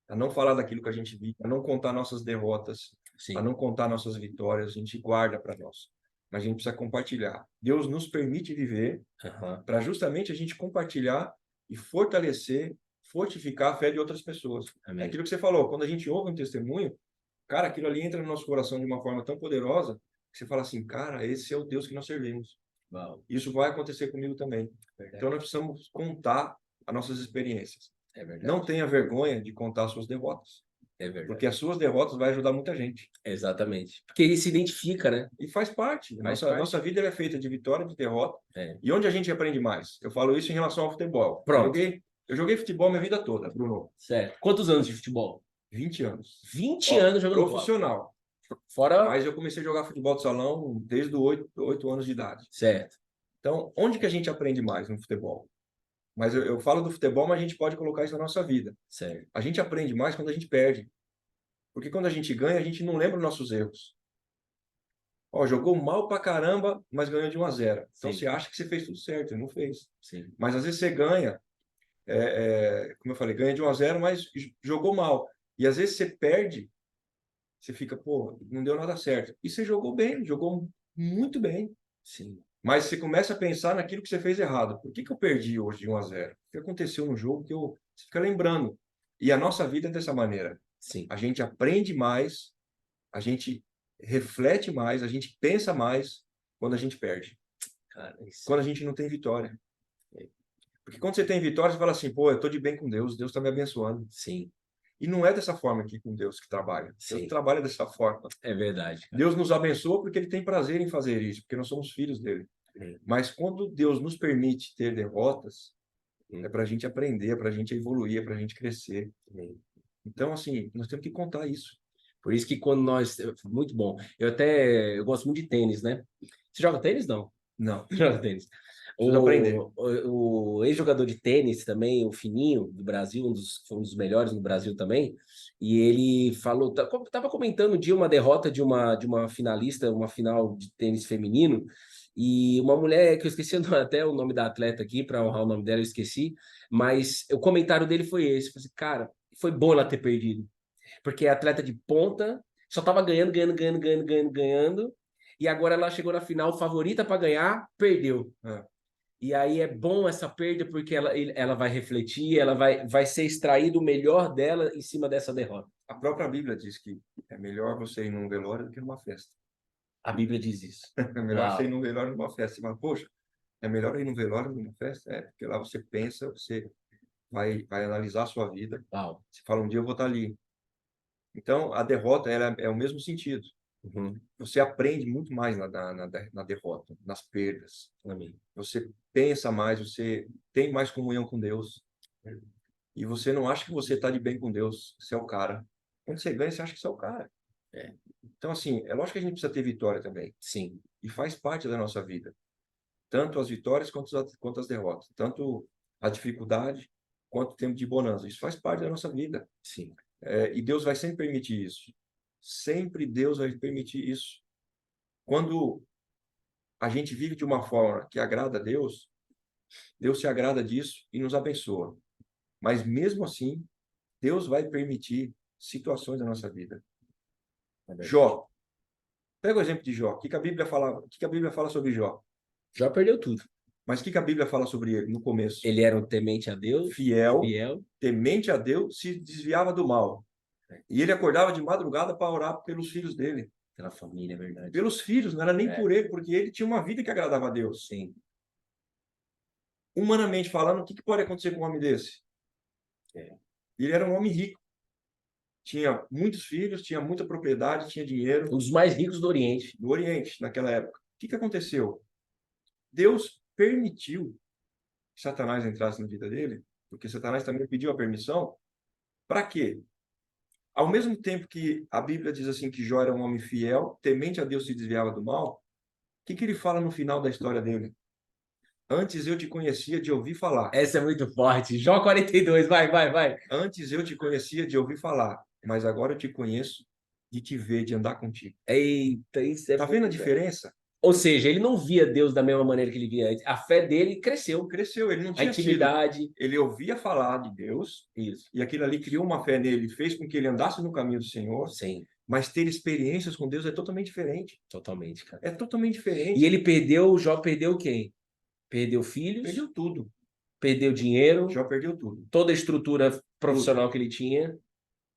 a não falar daquilo que a gente vive, a não contar nossas derrotas, a Sim. não contar nossas vitórias, a gente guarda para nós. Mas a gente precisa compartilhar. Deus nos permite viver Aham. para justamente a gente compartilhar e fortalecer, fortificar a fé de outras pessoas. É Amém. aquilo que você falou, quando a gente ouve um testemunho, cara, aquilo ali entra no nosso coração de uma forma tão poderosa que você fala assim, cara, esse é o Deus que nós servimos. Uau. Isso vai acontecer comigo também. Verdade. Então nós precisamos contar as nossas experiências. É verdade. Não tenha vergonha de contar as suas derrotas, É verdade. porque as suas derrotas vai ajudar muita gente. Exatamente. Porque ele se identifica, né? E faz parte. Faz Nossa, parte. nossa vida é feita de vitória e de derrota. É. E onde a gente aprende mais? Eu falo isso em relação ao futebol. Pronto. Eu joguei futebol minha vida toda, Bruno. Certo. Quantos anos de futebol? 20 anos. 20 anos jogando bola. Profissional. Fora. Mas eu comecei a jogar futebol de salão desde os 8 anos de idade. Certo. Então, onde que a gente aprende mais no futebol? Mas eu falo do futebol, mas a gente pode colocar isso na nossa vida. Certo. A gente aprende mais quando a gente perde. Porque quando a gente ganha, a gente não lembra os nossos erros. Ó, jogou mal pra caramba, mas ganhou de 1-0. Então Sim. você acha que você fez tudo certo, e não fez. Sim. Mas às vezes você ganha, como eu falei, ganha de 1-0, mas jogou mal. E às vezes você perde, você fica, pô, não deu nada certo. E você jogou bem, jogou muito bem. Sim. Mas você começa a pensar naquilo que você fez errado. Por que que eu perdi hoje de 1-0? O que aconteceu no jogo que você fica lembrando? E a nossa vida é dessa maneira. Sim. A gente aprende mais, a gente reflete mais, a gente pensa mais quando a gente perde. Cara, isso. Quando a gente não tem vitória. Porque quando você tem vitória, você fala assim, pô, eu tô de bem com Deus, Deus está me abençoando. Sim. E não é dessa forma aqui com Deus que trabalha. Deus Sim. trabalha dessa forma. É verdade. Cara. Deus nos abençoa porque Ele tem prazer em fazer isso, porque nós somos filhos dele. Mas quando Deus nos permite ter derrotas, é para a gente aprender, é para a gente evoluir, é para a gente crescer. Então, assim, nós temos que contar isso. Por isso que quando nós... Muito bom. Eu gosto muito de tênis, né? Você joga tênis? Não. Não. Joga tênis. Preciso aprender. O ex-jogador de tênis também, o Fininho, do Brasil, foi um dos melhores no Brasil também, e ele falou, estava comentando um dia uma derrota de uma finalista, uma final de tênis feminino, e uma mulher, que eu esqueci até o nome da atleta aqui, para honrar o nome dela, eu esqueci, mas o comentário dele foi esse, falei assim, cara, foi bom ela ter perdido, porque a atleta de ponta só estava ganhando, ganhando, e agora ela chegou na final, favorita para ganhar, perdeu. E aí é bom essa perda porque ela vai refletir, ela vai ser extraído o melhor dela em cima dessa derrota. A própria Bíblia diz que é melhor você ir num velório do que numa festa. A Bíblia diz isso. É melhor Uau. você ir num velório do que numa festa. Mas, poxa, é melhor ir num velório do que numa festa? É, porque lá você pensa, você vai analisar a sua vida. Uau. Você fala, um dia eu vou estar ali. Então, a derrota ela é o mesmo sentido. Uhum. Você aprende muito mais na derrota, nas perdas. Amém. Você pensa mais, você tem mais comunhão com Deus. E você não acha que você está de bem com Deus, você é o cara. Quando você ganha, você acha que você é o cara. Então, assim, é lógico que a gente precisa ter vitória também. Sim. E faz parte da nossa vida. Tanto as vitórias quanto as derrotas. Tanto a dificuldade quanto o tempo de bonança. Isso faz parte da nossa vida. Sim. E Deus vai sempre permitir isso. Sempre Deus vai permitir isso. Quando a gente vive de uma forma que agrada a Deus, Deus se agrada disso e nos abençoa. Mas mesmo assim, Deus vai permitir situações da nossa vida. Jó. Pega o exemplo de Jó. O que a Bíblia fala, o que a Bíblia fala sobre Jó? Já perdeu tudo. Mas o que a Bíblia fala sobre ele no começo? Ele era um temente a Deus, fiel, fiel, temente a Deus, se desviava do mal. E ele acordava de madrugada para orar pelos filhos dele. pela família, é verdade. Pelos filhos, não era nem por ele, porque ele tinha uma vida que agradava a Deus. Sim. Humanamente falando, o que pode acontecer com um homem desse? Ele era um homem rico. Tinha muitos filhos, tinha muita propriedade, tinha dinheiro. Um dos mais ricos do Oriente. Do Oriente, naquela época. O que aconteceu? Deus permitiu que Satanás entrasse na vida dele, porque Satanás também pediu a permissão. Para quê? Ao mesmo tempo que a Bíblia diz assim que Jó era um homem fiel, temente a Deus, se desviava do mal, o que ele fala no final da história dele? Antes eu te conhecia de ouvir falar. Essa é muito forte. Jó 42, vai. Antes eu te conhecia de ouvir falar, mas agora eu te conheço de te ver, de andar contigo. Eita, isso é... Tá vendo a diferença? Ou seja, ele não via Deus da mesma maneira que ele via antes. A fé dele cresceu. Cresceu, ele não A tinha sido. intimidade. Ele ouvia falar de Deus, Isso. e aquilo ali criou uma fé nele, fez com que ele andasse no caminho do Senhor, Sim, mas ter experiências com Deus é totalmente diferente. totalmente, cara. É totalmente diferente. E ele perdeu, Jó perdeu quem? Perdeu filhos, Perdeu tudo. perdeu dinheiro, Jó perdeu tudo. toda a estrutura profissional que ele tinha.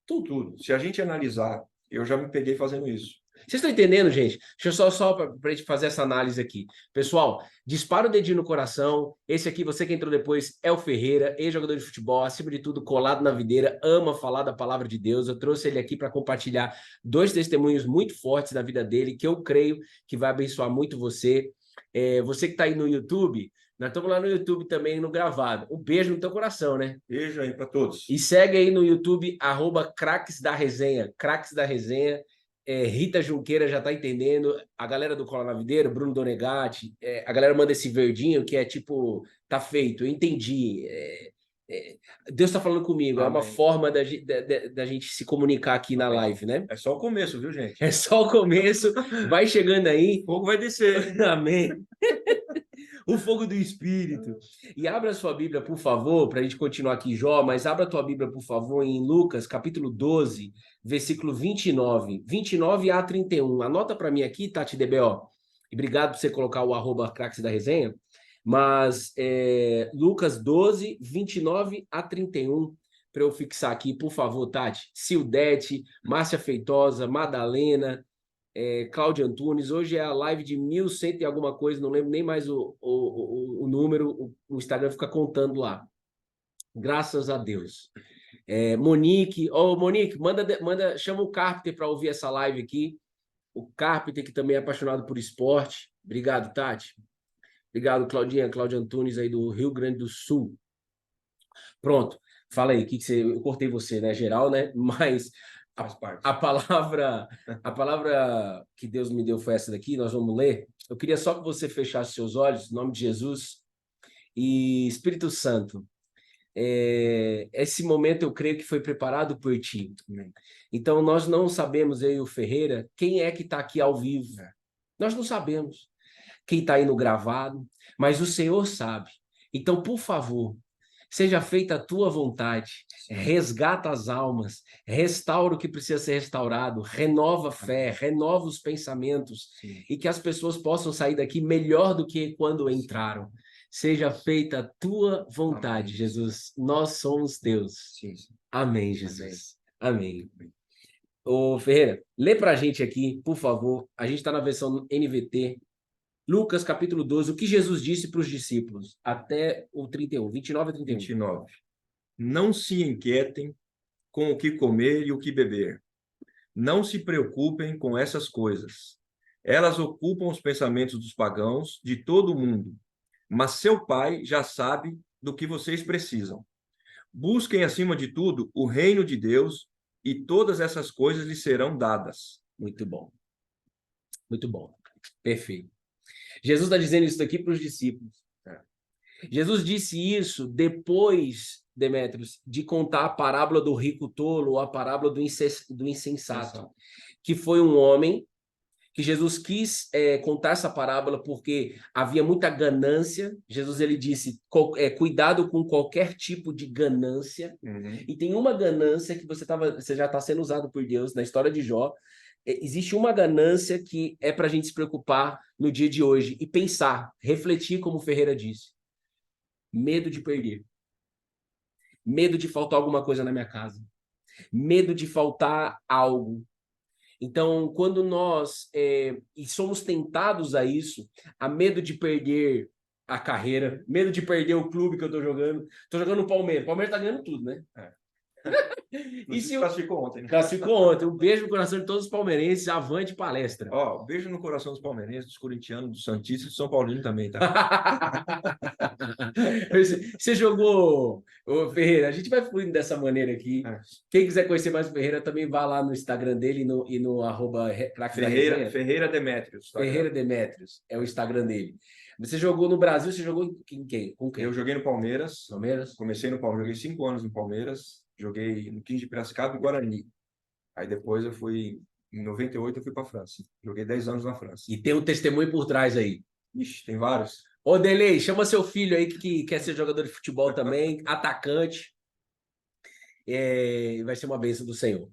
Tudo. Se a gente analisar, eu já me peguei fazendo isso. Vocês estão entendendo, gente? Deixa eu só para a gente fazer essa análise aqui. Pessoal, dispara o dedinho no coração. Esse aqui, você que entrou depois, é o Ferreira, ex-jogador de futebol, acima de tudo, colado na videira, ama falar da palavra de Deus. Eu trouxe ele aqui para compartilhar 2 testemunhos muito fortes da vida dele, que eu creio que vai abençoar muito você. Você que está aí no YouTube, nós estamos lá no YouTube também, no gravado. Um beijo no teu coração, né? Beijo aí para todos. E segue aí no YouTube, @Craques da Resenha. Craques da Resenha. Rita Junqueira já tá entendendo. A galera do Cola na Videira, Bruno Donegatti, a galera manda esse verdinho que é tipo, tá feito, eu entendi. Deus tá falando comigo. Amém. É uma forma da gente se comunicar aqui na live, né? É só o começo, viu, gente? É só o começo. Vai chegando aí. O fogo vai descer. Amém. O fogo do Espírito. E abra sua Bíblia, por favor, para a gente continuar aqui, Jó, mas abra a tua Bíblia, por favor, em Lucas, capítulo 12, versículo 29 a 31. Anota para mim aqui, Tati DBO. E obrigado por você colocar o @Craques da Resenha. Mas Lucas 12, 29 a 31, para eu fixar aqui, por favor, Tati. Sildete, Márcia Feitosa, Madalena, Cláudio Antunes. Hoje é a live de 1.100 e alguma coisa, não lembro nem mais o número, o Instagram fica contando lá. Graças a Deus. Monique, Monique, chama o Carpenter para ouvir essa live aqui. O Carpenter, que também é apaixonado por esporte. Obrigado, Tati. Obrigado, Claudinha, Cláudio Antunes aí do Rio Grande do Sul. Pronto. Fala aí, eu cortei você, né? Geral, né? Mas a palavra que Deus me deu foi essa daqui, nós vamos ler. Eu queria só que você fechasse seus olhos, em nome de Jesus. E Espírito Santo, esse momento eu creio que foi preparado por ti. Então nós não sabemos, eu e o Ferreira, quem é que está aqui ao vivo. Nós não sabemos quem está aí no gravado, mas o Senhor sabe. Então, por favor, seja feita a tua vontade, resgata as almas, restaura o que precisa ser restaurado, renova a fé, renova os pensamentos, e que as pessoas possam sair daqui melhor do que quando entraram. Seja feita a tua vontade, Jesus. Nós somos teus. Amém, Jesus. Amém. Ô, Ferreira, lê pra gente aqui, por favor. A gente está na versão NVT. Lucas, capítulo 12, o que Jesus disse para os discípulos, até o 31, 29 a 31. 29. Não se inquietem com o que comer e o que beber. Não se preocupem com essas coisas. Elas ocupam os pensamentos dos pagãos de todo o mundo. Mas seu Pai já sabe do que vocês precisam. Busquem, acima de tudo, o reino de Deus e todas essas coisas lhes serão dadas. Muito bom. Muito bom. Perfeito. Jesus está dizendo isso aqui para os discípulos. Jesus disse isso depois, Demétrios, de contar a parábola do rico tolo, ou a parábola do insensato, que foi um homem que Jesus quis contar essa parábola porque havia muita ganância. Jesus ele disse, cuidado com qualquer tipo de ganância. E tem uma ganância que você já está sendo usado por Deus na história de Jó. Existe uma ganância que é para a gente se preocupar no dia de hoje e pensar, refletir, como o Ferreira disse. Medo de perder. Medo de faltar alguma coisa na minha casa. Medo de faltar algo. Então, quando nós e somos tentados a isso, a medo de perder a carreira, medo de perder o clube que eu tô jogando. Tô jogando no Palmeiras. O Palmeiras tá ganhando tudo, né? E se classificou ontem, né? Classificou ontem. Um beijo no coração de todos os palmeirenses. Avante palestra. Beijo no coração dos palmeirenses, dos corintianos, dos santistas e do São Paulino também, tá? Você jogou, Ferreira, a gente vai fluindo dessa maneira aqui. Quem quiser conhecer mais o Ferreira, também vá lá no Instagram dele e no Ferreira Demétrios. Ferreira Demétrios, é o Instagram dele. Você jogou no Brasil, você jogou com quem? Eu joguei no Palmeiras. Palmeiras? Comecei no Palmeiras, joguei 5 anos no Palmeiras. Joguei no 15 de Piracicaba e Guarani. Aí depois eu fui Em 98 eu fui para a França. Joguei 10 anos na França. E tem um testemunho por trás aí. Ixi, tem vários. Ô, Delei, chama seu filho aí que quer ser jogador de futebol também, atacante. Vai ser uma bênção do Senhor.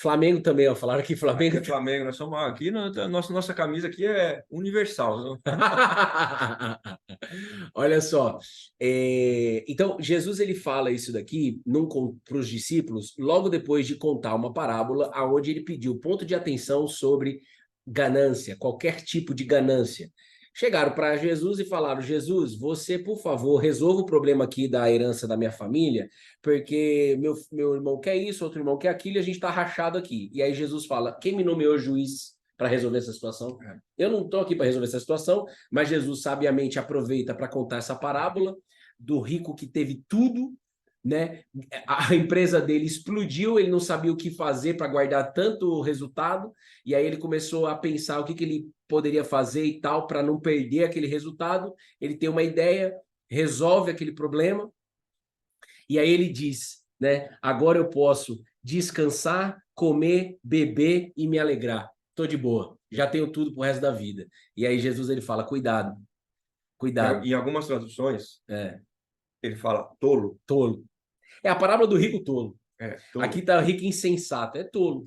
Flamengo também, ó. Falaram aqui, Flamengo. Aqui é Flamengo, nós somos aqui, nossa camisa aqui é universal. Olha só. Então, Jesus ele fala isso daqui para os discípulos, logo depois de contar uma parábola onde ele pediu ponto de atenção sobre ganância, qualquer tipo de ganância. Chegaram para Jesus e falaram: Jesus, você, por favor, resolva o problema aqui da herança da minha família, porque meu irmão quer isso, outro irmão quer aquilo, e a gente está rachado aqui. E aí Jesus fala: quem me nomeou juiz para resolver essa situação? Eu não estou aqui para resolver essa situação, mas Jesus sabiamente aproveita para contar essa parábola do rico que teve tudo, né? A empresa dele explodiu, ele não sabia o que fazer para guardar tanto resultado, e aí ele começou a pensar o que ele poderia fazer e tal para não perder aquele resultado. Ele tem uma ideia, resolve aquele problema, e aí ele diz, né? Agora eu posso descansar, comer, beber e me alegrar. Tô de boa, já tenho tudo pro resto da vida. E aí Jesus ele fala: cuidado, cuidado. Em algumas traduções, É, ele fala tolo. tolo. É a parábola do rico tolo. Tolo. Aqui tá rico insensato, é tolo.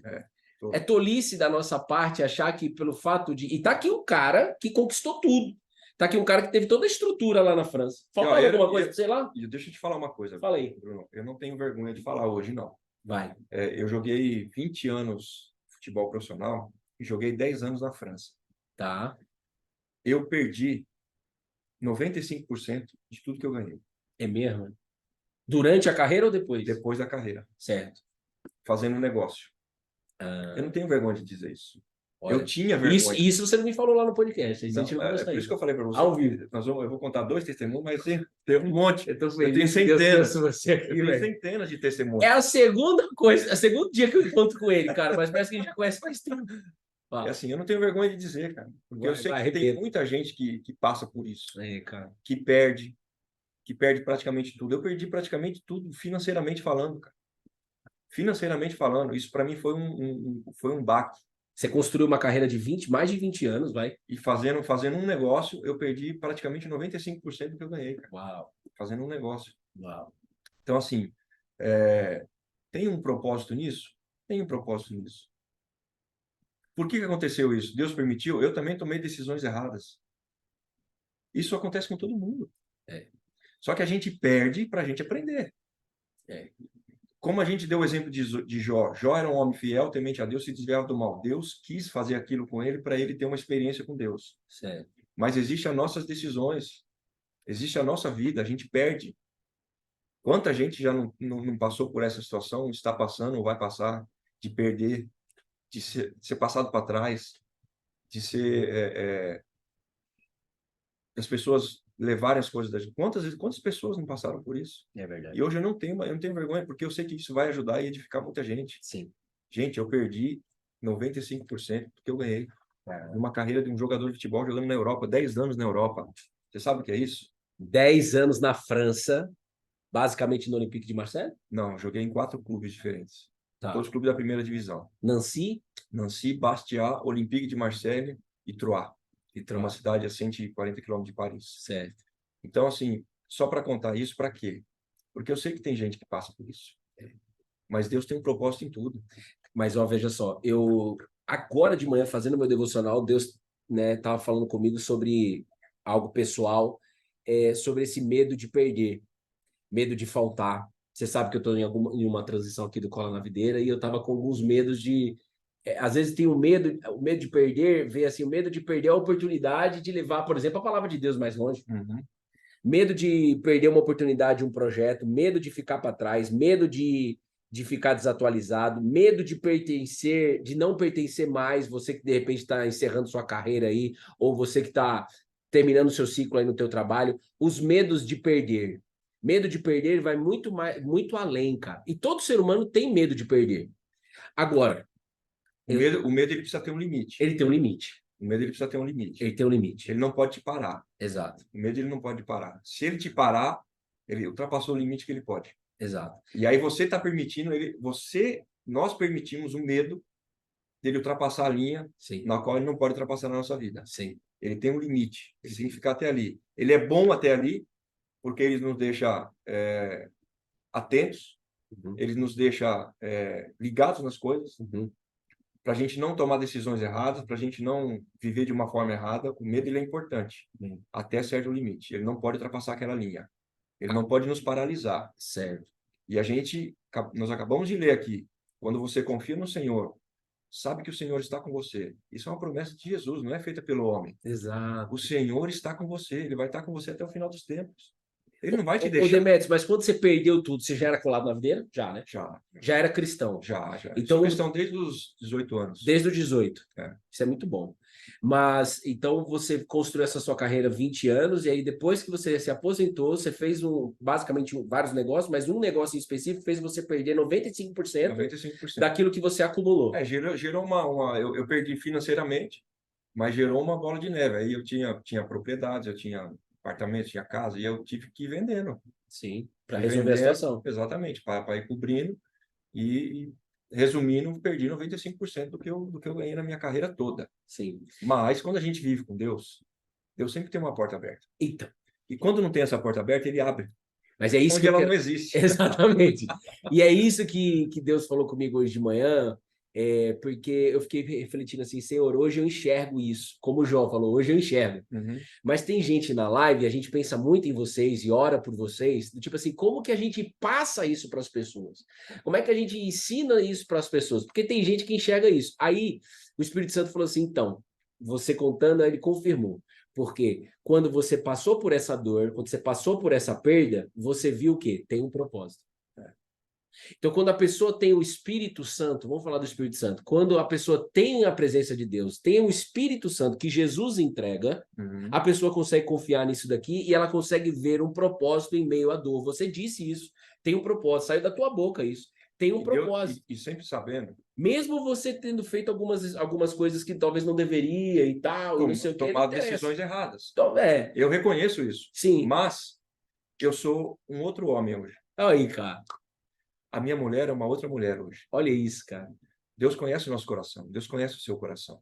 Tolo. É tolice da nossa parte achar que pelo fato de... E tá aqui um cara que conquistou tudo. Tá aqui um cara que teve toda a estrutura lá na França. Faltava alguma coisa, sei lá? Deixa eu te falar uma coisa. Fala aí. Bruno. Eu não tenho vergonha de falar hoje, não. Vai. Eu joguei 20 anos futebol profissional e joguei 10 anos na França. Tá. Eu perdi 95% de tudo que eu ganhei. É mesmo? Durante a carreira ou depois? Depois da carreira. Certo. Fazendo um negócio. Eu não tenho vergonha de dizer isso. Olha, eu tinha vergonha. Isso você não me falou lá no podcast. Não, por isso que eu falei para você. Ao vivo. Eu vou contar 2 testemunhos, mas tem um monte. Eu tenho centenas. Você aqui, eu tenho centenas de testemunhos. É a segunda coisa, é o segundo dia que eu encontro com ele, cara, mas parece que a gente já conhece faz tempo. É assim, eu não tenho vergonha de dizer, cara. Porque eu sei que tem muita gente que passa por isso. Cara. Que perde praticamente tudo. Eu perdi praticamente tudo financeiramente falando, cara. Financeiramente falando, isso para mim foi um baque. Você construiu uma carreira de mais de 20 anos, vai. E fazendo um negócio, eu perdi praticamente 95% do que eu ganhei, cara. Uau. Fazendo um negócio. Uau. Então, assim, tem um propósito nisso? Tem um propósito nisso. Por que aconteceu isso? Deus permitiu? Eu também tomei decisões erradas. Isso acontece com todo mundo. Só que a gente perde para a gente aprender. Como a gente deu o exemplo de Jó. Jó era um homem fiel, temente a Deus, se desviava do mal. Deus quis fazer aquilo com ele para ele ter uma experiência com Deus. Certo. Mas existem as nossas decisões. Existe a nossa vida. A gente perde. Quanta gente já não passou por essa situação, está passando ou vai passar, de perder, de ser passado para trás, de ser... as pessoas levarem as coisas da gente. Quantas pessoas não passaram por isso? É verdade. E hoje eu não tenho vergonha, porque eu sei que isso vai ajudar e edificar muita gente. Sim. Gente, eu perdi 95% do que eu ganhei. Numa carreira de um jogador de futebol jogando na Europa, 10 anos na Europa. Você sabe o que é isso? 10 anos na França, basicamente no Olympique de Marseille? Não, joguei em 4 clubes diferentes. Tá. Todos os clubes da primeira divisão. Nancy, Bastia, Olympique de Marseille e Troyes. Uma cidade a 140 km de Paris. Certo. Então, assim, só para contar isso, para quê? Porque eu sei que tem gente que passa por isso. Mas Deus tem um propósito em tudo. Mas, ó, veja só, eu agora de manhã, fazendo meu devocional, Deus, né, tava falando comigo sobre algo pessoal, sobre esse medo de perder, medo de faltar. Você sabe que eu estou em uma transição aqui do Cola na Videira e eu tava com alguns medos de... às vezes tem o medo de perder, ver assim, o medo de perder a oportunidade de levar, por exemplo, a palavra de Deus mais longe. Uhum. Medo de perder uma oportunidade, um projeto, medo de ficar para trás, medo de ficar desatualizado, medo de pertencer, de não pertencer mais, você que de repente está encerrando sua carreira aí, ou você que está terminando seu ciclo aí no teu trabalho, os medos de perder. Medo de perder vai muito além, cara. E todo ser humano tem medo de perder. Agora, o medo ele precisa ter um limite. Ele tem um limite. O medo ele precisa ter um limite. Ele tem um limite. Ele não pode te parar. Exato. O medo ele não pode parar. Se ele te parar, ele ultrapassou o limite que ele pode. Exato. E aí você está permitindo nós permitimos o medo dele ultrapassar a linha Sim, na qual ele não pode ultrapassar na nossa vida. sim. Ele tem um limite, ele tem que ficar até ali. Ele é bom até ali, porque ele nos deixa atentos, Uhum, ele nos deixa ligados nas coisas, uhum. para a gente não tomar decisões erradas, para a gente não viver de uma forma errada. O medo ele é importante, Bem, até certo limite. Ele não pode ultrapassar aquela linha. Ele não pode nos paralisar. certo. E nós acabamos de ler aqui, quando você confia no Senhor, sabe que o Senhor está com você. Isso é uma promessa de Jesus, não é feita pelo homem. Exato. O Senhor está com você, ele vai estar com você até o final dos tempos. Ele não vai te Ô, deixar. Demetrios, mas quando você perdeu tudo, você já era colado na videira? Já, né? Já, Já era cristão. já. Eu Então, sou cristão desde os 18 anos. desde os 18. É. Isso é muito bom. Mas, então, você construiu essa sua carreira 20 anos, e aí depois que você se aposentou, você fez basicamente vários negócios, mas um negócio em específico fez você perder 95% 95%. daquilo que você acumulou. Gerou eu perdi financeiramente, mas gerou uma bola de neve. Aí eu tinha propriedades, eu tinha apartamentos, tinha casa, e eu tive que ir vendendo. Sim, para E resolver a vendendo, situação. exatamente, para ir cobrindo. E resumindo, perdi 95% do que eu ganhei na minha carreira toda. Sim. Mas quando a gente vive com Deus, Deus sempre tem uma porta aberta. Então, E quando não tem essa porta aberta, ele abre. mas é isso Onde que eu ela quero. não existe. Exatamente. E é isso que Deus falou comigo hoje de manhã, porque eu fiquei refletindo assim, Senhor, hoje eu enxergo isso. Como o João falou, hoje eu enxergo. Uhum. Mas tem gente na live, a gente pensa muito em vocês e ora por vocês, do tipo assim, como que a gente passa isso para as pessoas? Como é que a gente ensina isso para as pessoas? Porque tem gente que enxerga isso. Aí o Espírito Santo falou assim, então, você contando, ele confirmou. Porque quando você passou por essa dor, quando você passou por essa perda, você viu o quê? Tem um propósito. Então, quando a pessoa tem o Espírito Santo, vamos falar do Espírito Santo, quando a pessoa tem a presença de Deus, tem o Espírito Santo que Jesus entrega, Uhum. a pessoa consegue confiar nisso daqui e ela consegue ver um propósito em meio à dor. Você disse isso, tem um propósito, saiu da tua boca isso, tem um propósito. E sempre sabendo. Mesmo você tendo feito algumas coisas que talvez não deveria e tal, e não sei o que, não Tomado interessa. decisões erradas. Então, Eu reconheço isso. sim. Mas eu sou um outro homem hoje. Aí, cara. A minha mulher é uma outra mulher hoje. Olha isso, cara. Deus conhece o nosso coração. Deus conhece o seu coração.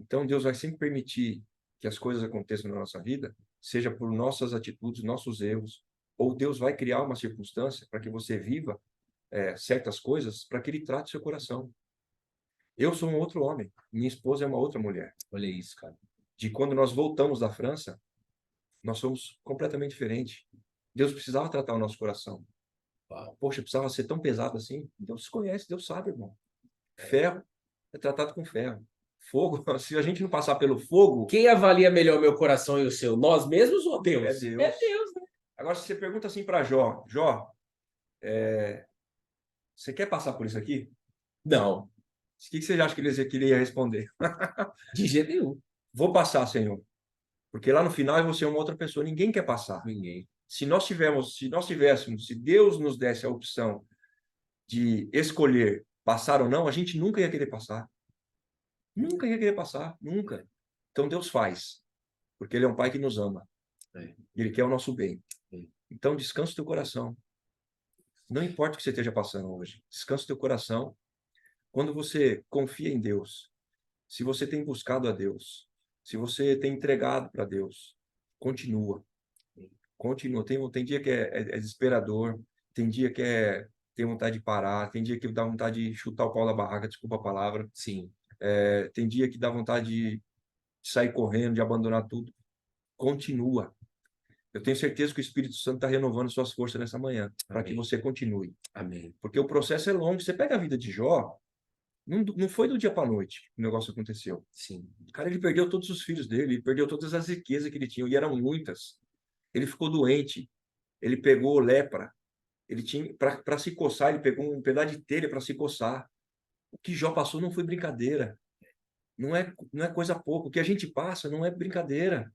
Então, Deus vai sempre permitir que as coisas aconteçam na nossa vida, seja por nossas atitudes, nossos erros, ou Deus vai criar uma circunstância para que você viva certas coisas, para que Ele trate o seu coração. Eu sou um outro homem. Minha esposa é uma outra mulher. Olha isso, cara. De quando nós voltamos da França, nós somos completamente diferentes. Deus precisava tratar o nosso coração. Poxa, precisava ser tão pesado assim? Deus conhece, Deus sabe, irmão. Ferro é tratado com ferro. Fogo, se a gente não passar pelo fogo... Quem avalia melhor meu coração e o seu? Nós mesmos ou Deus? É Deus. É Deus, né? Agora, se você pergunta assim para Jó, você quer passar por isso aqui? Não, O que você acha que ele ia responder? de jeito nenhum. Vou passar, Senhor. Porque lá no final eu vou ser uma outra pessoa. Ninguém quer passar. Ninguém. Se Deus nos desse a opção de escolher passar ou não, a gente nunca ia querer passar. Nunca ia querer passar, nunca. Então Deus faz, porque Ele é um Pai que nos ama. Ele quer o nosso bem. Então descansa o teu coração. Não importa o que você esteja passando hoje, descansa o teu coração. Quando você confia em Deus, se você tem buscado a Deus, se você tem entregado para Deus, continua. Continua. Tem dia que é desesperador, tem dia que tem vontade de parar, tem dia que dá vontade de chutar o pau da barraca, desculpa a palavra. Sim. Tem dia que dá vontade de sair correndo, de abandonar tudo. Continua. Eu tenho certeza que o Espírito Santo está renovando suas forças nessa manhã, para que você continue. Amém. Porque o processo é longo. Você pega a vida de Jó, não foi do dia para a noite que o negócio aconteceu. Sim. Cara, ele perdeu todos os filhos dele, ele perdeu todas as riquezas que ele tinha, e eram muitas. Ele ficou doente, ele pegou lepra, ele tinha, para se coçar, ele pegou um pedaço de telha para se coçar. O que Jó passou não foi brincadeira. Não é coisa pouca. O que a gente passa não é brincadeira.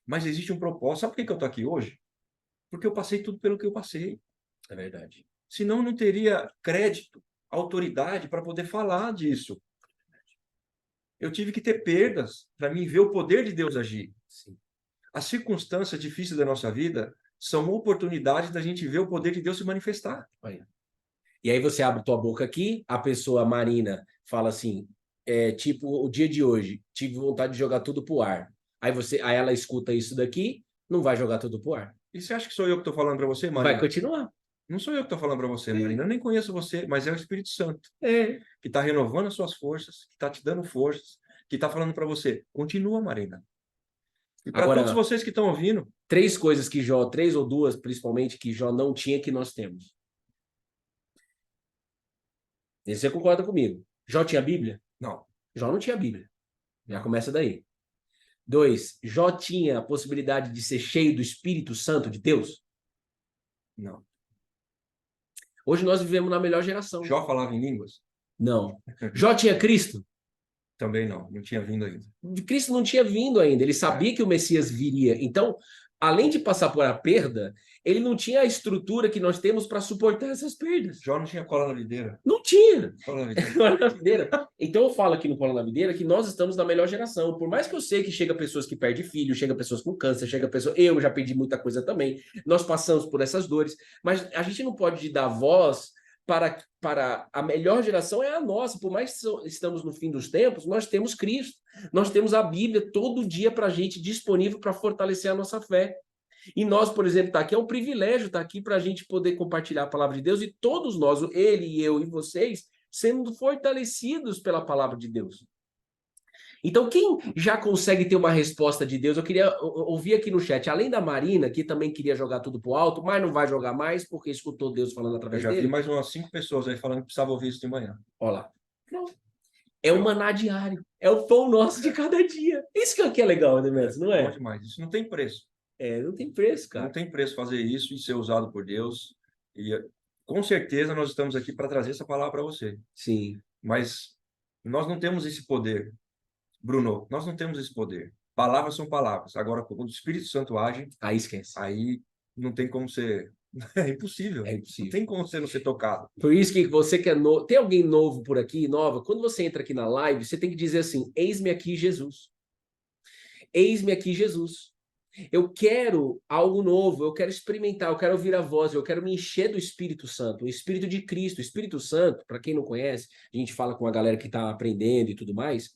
Mas existe um propósito. Sabe por que eu estou aqui hoje? Porque eu passei tudo pelo que eu passei. É verdade. Senão eu não teria crédito, autoridade para poder falar disso. Eu tive que ter perdas para mim ver o poder de Deus agir. Sim. As circunstâncias difíceis da nossa vida são oportunidades da gente ver o poder de Deus se manifestar. Olha. E aí você abre tua boca aqui, a pessoa Marina fala assim, tipo, o dia de hoje, tive vontade de jogar tudo pro ar. Aí ela escuta isso daqui, não vai jogar tudo pro ar. E você acha que sou eu que estou falando para você, Vai Marina? continuar. Não sou eu que estou falando para você, Marina. Eu nem conheço você, mas é o Espírito Santo É. que está renovando as suas forças, que está te dando forças, que está falando para você, continua, Marina. E para todos Agora, vocês que estão ouvindo, 3 coisas que Jó, 3 ou 2, principalmente, que Jó não tinha, que nós temos. E você concorda comigo? Jó tinha Bíblia? não, Jó não tinha Bíblia. Já começa daí. 2, Jó tinha a possibilidade de ser cheio do Espírito Santo de Deus? não. Hoje nós vivemos na melhor geração. Jó falava em línguas? Não. Jó tinha Cristo? Também não tinha vindo ainda. Cristo não tinha vindo ainda, ele sabia que o Messias viria. Então, além de passar por a perda, ele não tinha a estrutura que nós temos para suportar essas perdas. Jó não tinha cola na videira. Não tinha. Cola na videira. Cola na videira. Então eu falo aqui no Cola na Videira que nós estamos na melhor geração. Por mais que eu sei que chega pessoas que perdem filho, chega pessoas com câncer, chega pessoas. Eu já perdi muita coisa também. Nós passamos por essas dores, mas a gente não pode dar voz para a melhor geração é a nossa. Por mais que estamos no fim dos tempos, nós temos Cristo. Nós temos a Bíblia todo dia para a gente disponível para fortalecer a nossa fé. E nós, por exemplo, tá aqui é um privilégio estar aqui para a gente poder compartilhar a palavra de Deus e todos nós, ele e eu e vocês, sendo fortalecidos pela palavra de Deus. Então, quem já consegue ter uma resposta de Deus? Eu queria ouvir aqui no chat, além da Marina, que também queria jogar tudo pro alto, mas não vai jogar mais porque escutou Deus falando Eu através já vi dele. mais umas 5 pessoas aí falando que precisava ouvir isso de manhã. Olha lá. É o maná diário. É o pão nosso de cada dia. Isso que é legal, né, Mestre? Não Bom é? demais. Isso não tem preço. Não tem preço, Não cara. tem preço fazer isso e ser usado por Deus. E com certeza nós estamos aqui para trazer essa palavra para você. Sim. Mas nós não temos esse poder, Bruno. Nós não temos esse poder. Palavras são palavras. Agora, quando o Espírito Santo age, Aí esquece. aí não tem como ser. É impossível. É Não impossível. tem como você não ser tocado. Por isso que você que é novo, tem alguém novo por aqui, nova, quando você entra aqui na live, você tem que dizer assim: eis-me aqui, Jesus. Eis-me aqui, Jesus. Eu quero algo novo, eu quero experimentar, eu quero ouvir a voz, eu quero me encher do Espírito Santo, o Espírito de Cristo. O Espírito Santo, para quem não conhece, a gente fala com a galera que está aprendendo e tudo mais,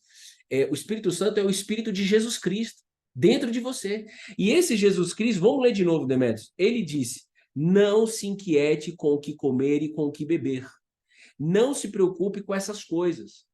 o Espírito Santo é o Espírito de Jesus Cristo dentro de você. E esse Jesus Cristo, vamos ler de novo, Demetrios, ele disse: não se inquiete com o que comer e com o que beber. Não se preocupe com essas coisas.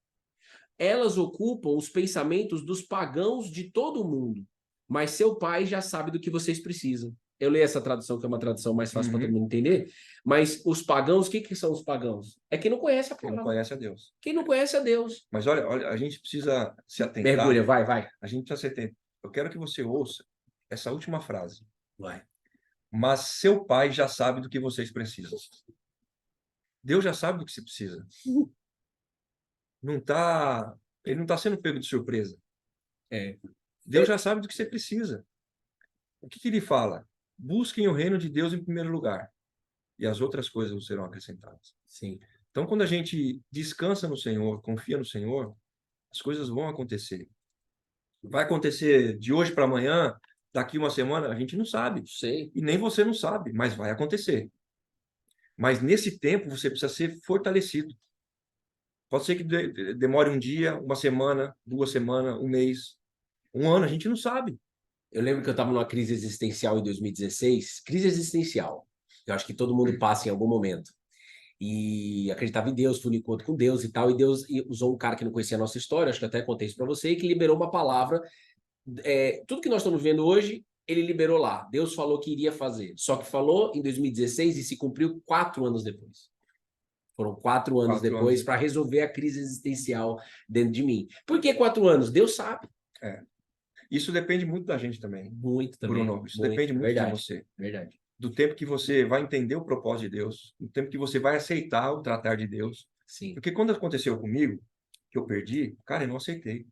Elas ocupam os pensamentos dos pagãos de todo o mundo, mas seu pai já sabe do que vocês precisam. Eu leio essa tradução, que é uma tradução mais fácil para todo mundo entender, mas os pagãos, o que são os pagãos? É quem não conhece a Quem não palavra. conhece a Deus. Quem não conhece a Deus. Mas olha, a gente precisa se atentar. Mergulha, vai. A gente precisa se atentar. Eu quero que você ouça essa última frase. Vai. Mas seu pai já sabe do que vocês precisam. Deus já sabe do que você precisa. Ele não está sendo pego de surpresa. Deus já sabe do que você precisa. O que ele fala? Busquem o reino de Deus em primeiro lugar, e as outras coisas serão acrescentadas. Sim. Então, quando a gente descansa no Senhor, confia no Senhor, as coisas vão acontecer. Vai acontecer de hoje para amanhã, daqui uma semana, a gente não sabe. Sei. E nem você não sabe, mas vai acontecer. Mas nesse tempo você precisa ser fortalecido. Pode ser que demore um dia, uma semana, 2 semanas, um mês, um ano, a gente não sabe. Eu lembro que eu estava numa crise existencial em 2016, crise existencial. Eu acho que todo mundo passa em algum momento. E acreditava em Deus, fui no encontro com Deus e tal, e Deus usou um cara que não conhecia a nossa história, acho que até contei isso para você, que liberou uma palavra. Tudo que nós estamos vendo hoje, ele liberou lá. Deus falou que iria fazer. Só que falou em 2016 e se cumpriu 4 anos depois. Foram 4 anos depois para resolver a crise existencial dentro de mim. Por que 4 anos? Deus sabe. Isso depende muito da gente também. Muito também. Bruno, isso depende muito de você. Verdade. Do tempo que você vai entender o propósito de Deus, do tempo que você vai aceitar o tratar de Deus. Sim. Porque quando aconteceu comigo, que eu perdi, cara, eu não aceitei.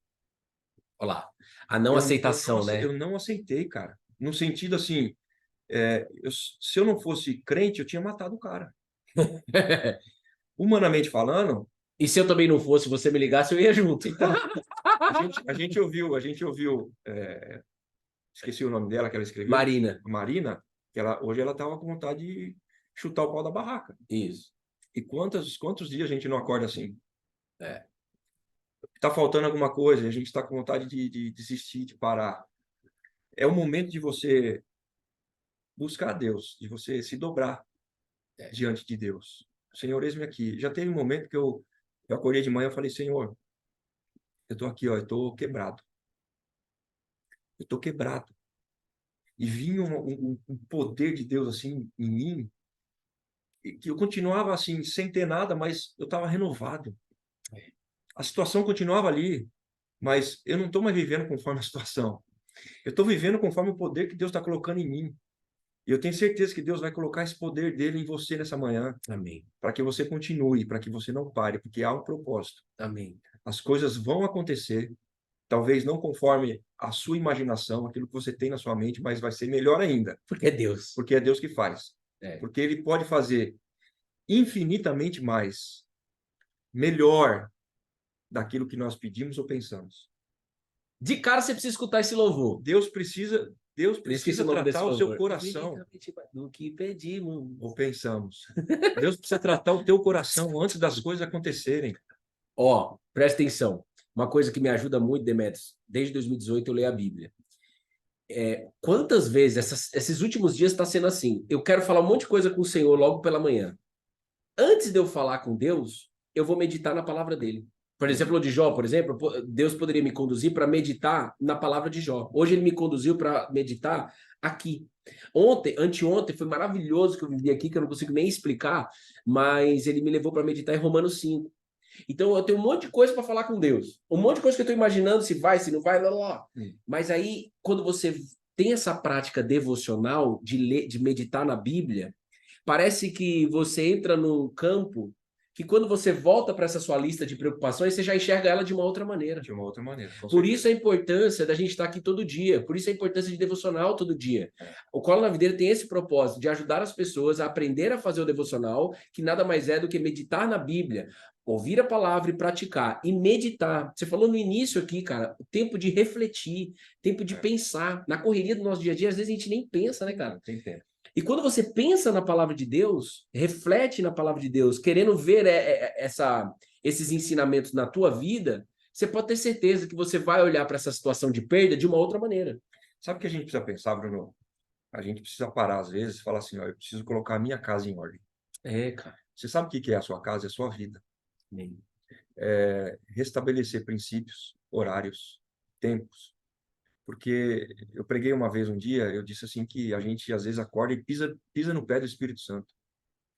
Olha lá. A não aceitação, né? Eu não aceitei, cara. No sentido assim, se eu não fosse crente, eu tinha matado o cara. Humanamente falando. E se eu também não fosse, você me ligasse, eu ia junto. Então, a gente ouviu, esqueci o nome dela que ela escreveu. Marina, que hoje ela estava com vontade de chutar o pau da barraca. Isso. E quantos dias a gente não acorda assim? está faltando alguma coisa, e a gente está com vontade de desistir, de parar. É o momento de você buscar a Deus, de você se dobrar diante de Deus. Senhor, eis-me aqui. Já teve um momento que eu acordei de manhã e falei, Senhor, eu estou aqui, ó, eu estou quebrado. Eu estou quebrado. E vinha um poder de Deus assim em mim, que eu continuava assim, sem ter nada, mas eu estava renovado. A situação continuava ali, mas eu não estou mais vivendo conforme a situação. Eu estou vivendo conforme o poder que Deus está colocando em mim. E eu tenho certeza que Deus vai colocar esse poder dele em você nessa manhã, Amém. para que você continue, para que você não pare, porque há um propósito. Amém. As coisas vão acontecer, talvez não conforme a sua imaginação, aquilo que você tem na sua mente, mas vai ser melhor ainda, Porque é Deus. porque é Deus que faz. É. Porque ele pode fazer infinitamente mais, melhor daquilo que nós pedimos ou pensamos. De cara você precisa escutar esse louvor. Deus precisa Eu esqueci o nome desse tratar o seu louvor. coração Do que pedimos. ou pensamos. Deus precisa tratar o teu coração antes das coisas acontecerem. Ó, presta atenção. Uma coisa que me ajuda muito, Demetrios, desde 2018 eu leio a Bíblia. Quantas vezes, esses últimos dias está sendo assim, eu quero falar um monte de coisa com o Senhor logo pela manhã. Antes de eu falar com Deus, eu vou meditar na palavra dele. Por exemplo, de Jó, por exemplo, Deus poderia me conduzir para meditar na palavra de Jó. Hoje ele me conduziu para meditar aqui. Anteontem, foi maravilhoso que eu vivi aqui, que eu não consigo nem explicar, mas ele me levou para meditar em Romanos 5. Então eu tenho um monte de coisa para falar com Deus. Um monte de coisa que eu estou imaginando se vai, se não vai, lá, lá. Mas aí, quando você tem essa prática devocional de ler, de meditar na Bíblia, parece que você entra num campo que quando você volta para essa sua lista de preocupações, você já enxerga ela de uma outra maneira. De uma outra maneira. Por isso a importância da gente estar aqui todo dia, por isso a importância de devocional todo dia. O Cola na Videira tem esse propósito de ajudar as pessoas a aprender a fazer o devocional, que nada mais é do que meditar na Bíblia, ouvir a palavra e praticar, e meditar. Você falou no início aqui, cara, o tempo de refletir, tempo de pensar. Na correria do nosso dia a dia, às vezes a gente nem pensa, né, cara? Tem tempo. E quando você pensa na palavra de Deus, reflete na palavra de Deus, querendo ver esses ensinamentos na tua vida, você pode ter certeza que você vai olhar para essa situação de perda de uma outra maneira. Sabe o que a gente precisa pensar, Bruno? A gente precisa parar às vezes e falar assim, ó, eu preciso colocar a minha casa em ordem. Cara. Você sabe o que é a sua casa? É a sua vida. Amém. Restabelecer princípios, horários, tempos. Porque eu preguei uma vez um dia, eu disse assim que a gente às vezes acorda e pisa no pé do Espírito Santo.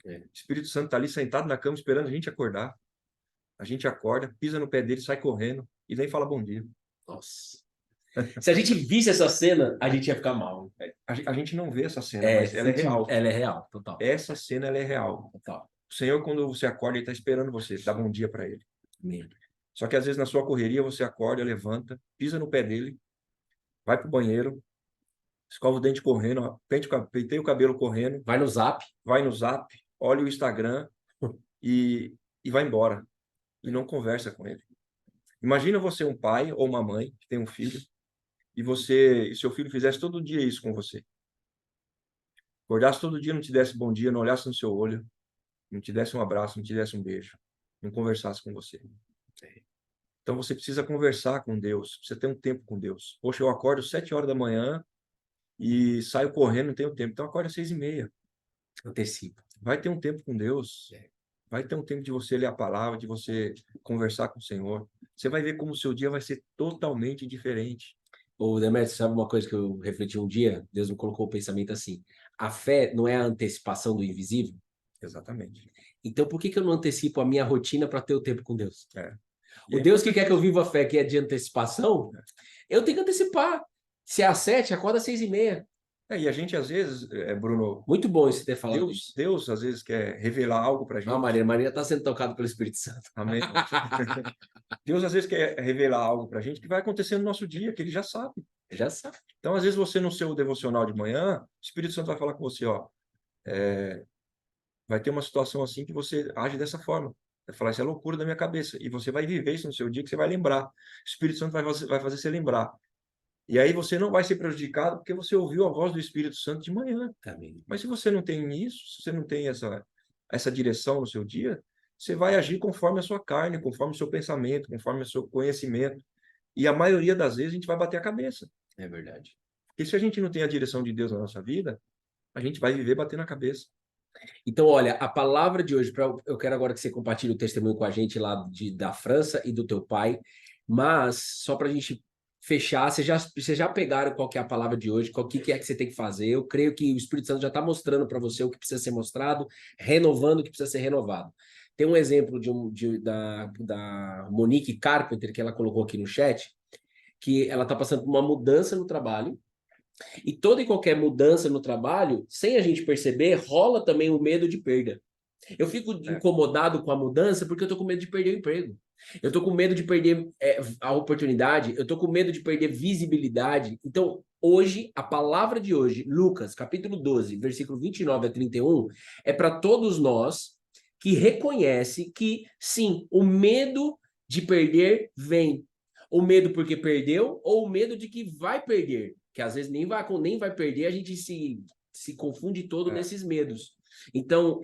O Espírito Santo está ali sentado na cama esperando a gente acordar. A gente acorda, pisa no pé dele, sai correndo e nem fala bom dia. Nossa. Se a gente visse essa cena, a gente ia ficar mal. A gente não vê essa cena, mas ela é real. Ela é real, total. Essa cena ela é real. Total. O Senhor, quando você acorda, ele está esperando você, dá bom dia para ele. Amém. Só que às vezes na sua correria você acorda, levanta, pisa no pé dele, vai pro banheiro, escova o dente correndo, penteia o cabelo correndo, vai no Zap, olha o Instagram e vai embora. E não conversa com ele. Imagina você um pai ou uma mãe que tem um filho e seu filho fizesse todo dia isso com você. Acordasse todo dia, não te desse bom dia, não olhasse no seu olho, não te desse um abraço, não te desse um beijo, não conversasse com você. Então você precisa conversar com Deus, precisa ter um tempo com Deus. Poxa, eu acordo 7 horas da manhã e saio correndo, não tenho tempo. Então acorda 6h30. Antecipa. Vai ter um tempo com Deus. Vai ter um tempo de você ler a palavra, de você conversar com o Senhor. Você vai ver como o seu dia vai ser totalmente diferente. Ô, Demetrio, sabe uma coisa que eu refleti um dia? Deus me colocou o pensamento assim. A fé não é a antecipação do invisível? Exatamente. Então por que eu não antecipo a minha rotina para ter o tempo com Deus? O E Deus que quer que eu viva a fé, que é de antecipação, eu tenho que antecipar. Se é às 7, acorda às 6h30. E a gente, às vezes, Bruno... Muito bom isso ter falado isso. Deus, às vezes, quer revelar algo para a gente. Maria está sendo tocada pelo Espírito Santo. Amém. Deus, às vezes, quer revelar algo para a gente que vai acontecer no nosso dia, que ele já sabe. Já sabe. Então, às vezes, você no seu devocional de manhã, o Espírito Santo vai falar com você, ó, vai ter uma situação assim que você age dessa forma. Vai falar, isso é loucura da minha cabeça. E você vai viver isso no seu dia, que você vai lembrar. O Espírito Santo vai fazer você lembrar. E aí você não vai ser prejudicado porque você ouviu a voz do Espírito Santo de manhã. Amém. Mas se você não tem isso, se você não tem essa direção no seu dia, você vai agir conforme a sua carne, conforme o seu pensamento, conforme o seu conhecimento. E a maioria das vezes a gente vai bater a cabeça. É verdade. Porque se a gente não tem a direção de Deus na nossa vida, a gente vai viver batendo a cabeça. Então, olha, a palavra de hoje, eu quero agora que você compartilhe o testemunho com a gente lá da França e do teu pai, mas só para a gente fechar, vocês já pegaram qual que é a palavra de hoje, qual que é que você tem que fazer. Eu creio que o Espírito Santo já está mostrando para você o que precisa ser mostrado, renovando o que precisa ser renovado. Tem um exemplo da Monique Carpenter, que ela colocou aqui no chat, que ela está passando por uma mudança no trabalho, e toda e qualquer mudança no trabalho, sem a gente perceber, rola também o medo de perda. Eu fico incomodado com a mudança porque eu tô com medo de perder o emprego. Eu tô com medo de perder a oportunidade, eu tô com medo de perder visibilidade. Então, hoje, a palavra de hoje, Lucas, capítulo 12, versículo 29 a 31, é para todos nós que reconhece que, sim, o medo de perder vem. O medo porque perdeu ou o medo de que vai perder. Que às vezes nem vai perder, a gente se confunde todo nesses medos. Então,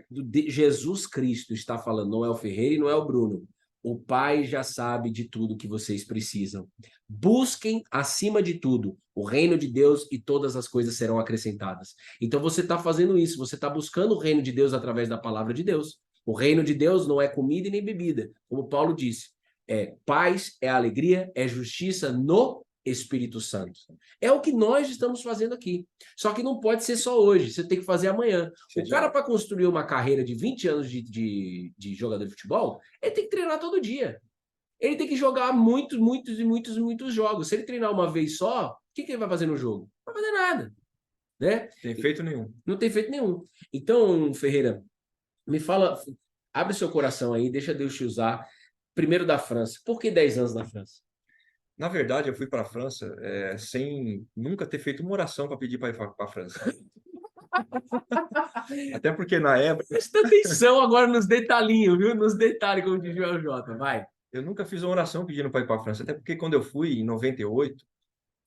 Jesus Cristo está falando, não é o Ferreira e não é o Bruno. O Pai já sabe de tudo que vocês precisam. Busquem, acima de tudo, o reino de Deus e todas as coisas serão acrescentadas. Então, você está fazendo isso, você está buscando o reino de Deus através da palavra de Deus. O reino de Deus não é comida e nem bebida, como Paulo disse. É paz, é alegria, é justiça no Espírito Santo. É o que nós estamos fazendo aqui. Só que não pode ser só hoje, você tem que fazer amanhã. O cara, para construir uma carreira de 20 anos de jogador de futebol, ele tem que treinar todo dia. Ele tem que jogar muitos jogos. Se ele treinar uma vez só, o que ele vai fazer no jogo? Não vai fazer nada. Né? Tem feito nenhum. Não tem feito nenhum. Então, Ferreira, me fala, abre seu coração aí, deixa Deus te usar. Primeiro da França. Por que 10 anos na França? Na verdade, eu fui para a França sem nunca ter feito uma oração para pedir para ir para a França. Até porque na época... Presta atenção agora nos detalhinhos, viu? Nos detalhes, como diz o Jota, vai. Eu nunca fiz uma oração pedindo para ir para a França. Até porque quando eu fui, em 98,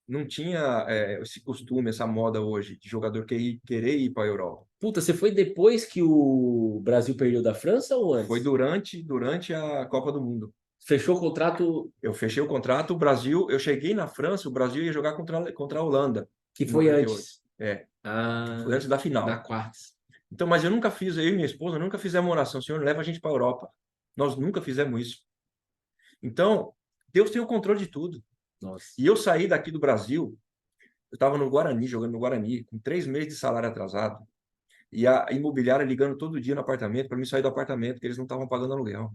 não tinha esse costume, essa moda hoje, de jogador querer ir para a Europa. Puta, você foi depois que o Brasil perdeu da França ou antes? Foi durante a Copa do Mundo. Fechou o contrato? Eu fechei o contrato, o Brasil... Eu cheguei na França, o Brasil ia jogar contra a Holanda. Que foi antes. Foi antes da final. Na quartas. Então, mas eu e minha esposa nunca fizemos uma oração. Senhor, leva a gente para a Europa. Nós nunca fizemos isso. Então, Deus tem o controle de tudo. Nossa. E eu saí daqui do Brasil, eu estava no Guarani, jogando no Guarani, com 3 meses de salário atrasado. E a imobiliária ligando todo dia no apartamento para mim sair do apartamento, porque eles não estavam pagando aluguel.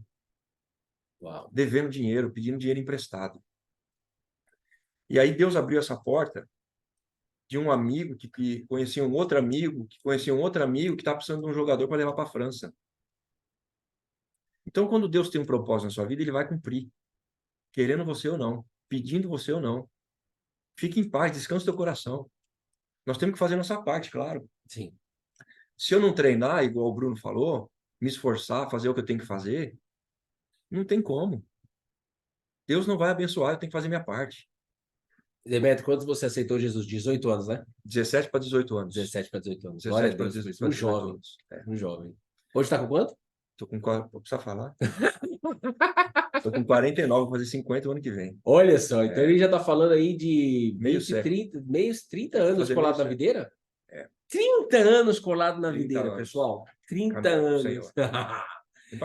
Uau. Devendo dinheiro, pedindo dinheiro emprestado. E aí Deus abriu essa porta de um amigo que conhecia um outro amigo, que conhecia um outro amigo que estava precisando de um jogador para levar para a França. Então, quando Deus tem um propósito na sua vida, ele vai cumprir. Querendo você ou não, pedindo você ou não. Fique em paz, descanse teu coração. Nós temos que fazer nossa parte, claro. Sim. Se eu não treinar, igual o Bruno falou, me esforçar, fazer o que eu tenho que fazer, não tem como. Deus não vai abençoar, eu tenho que fazer minha parte. Demetrio, quantos você aceitou Jesus? 18 anos, né? 17 para 18 anos. 17 para 18 anos. 17 para 18 um jovem. anos. Um jovem. Hoje tá com quanto? Tô com... Vou precisar falar. Tô com 49, vou fazer 50 o ano que vem. Olha só, então ele já tá falando aí de 30 anos colado na videira? 30 anos colado na videira, anos. Pessoal. 30 anos. Tem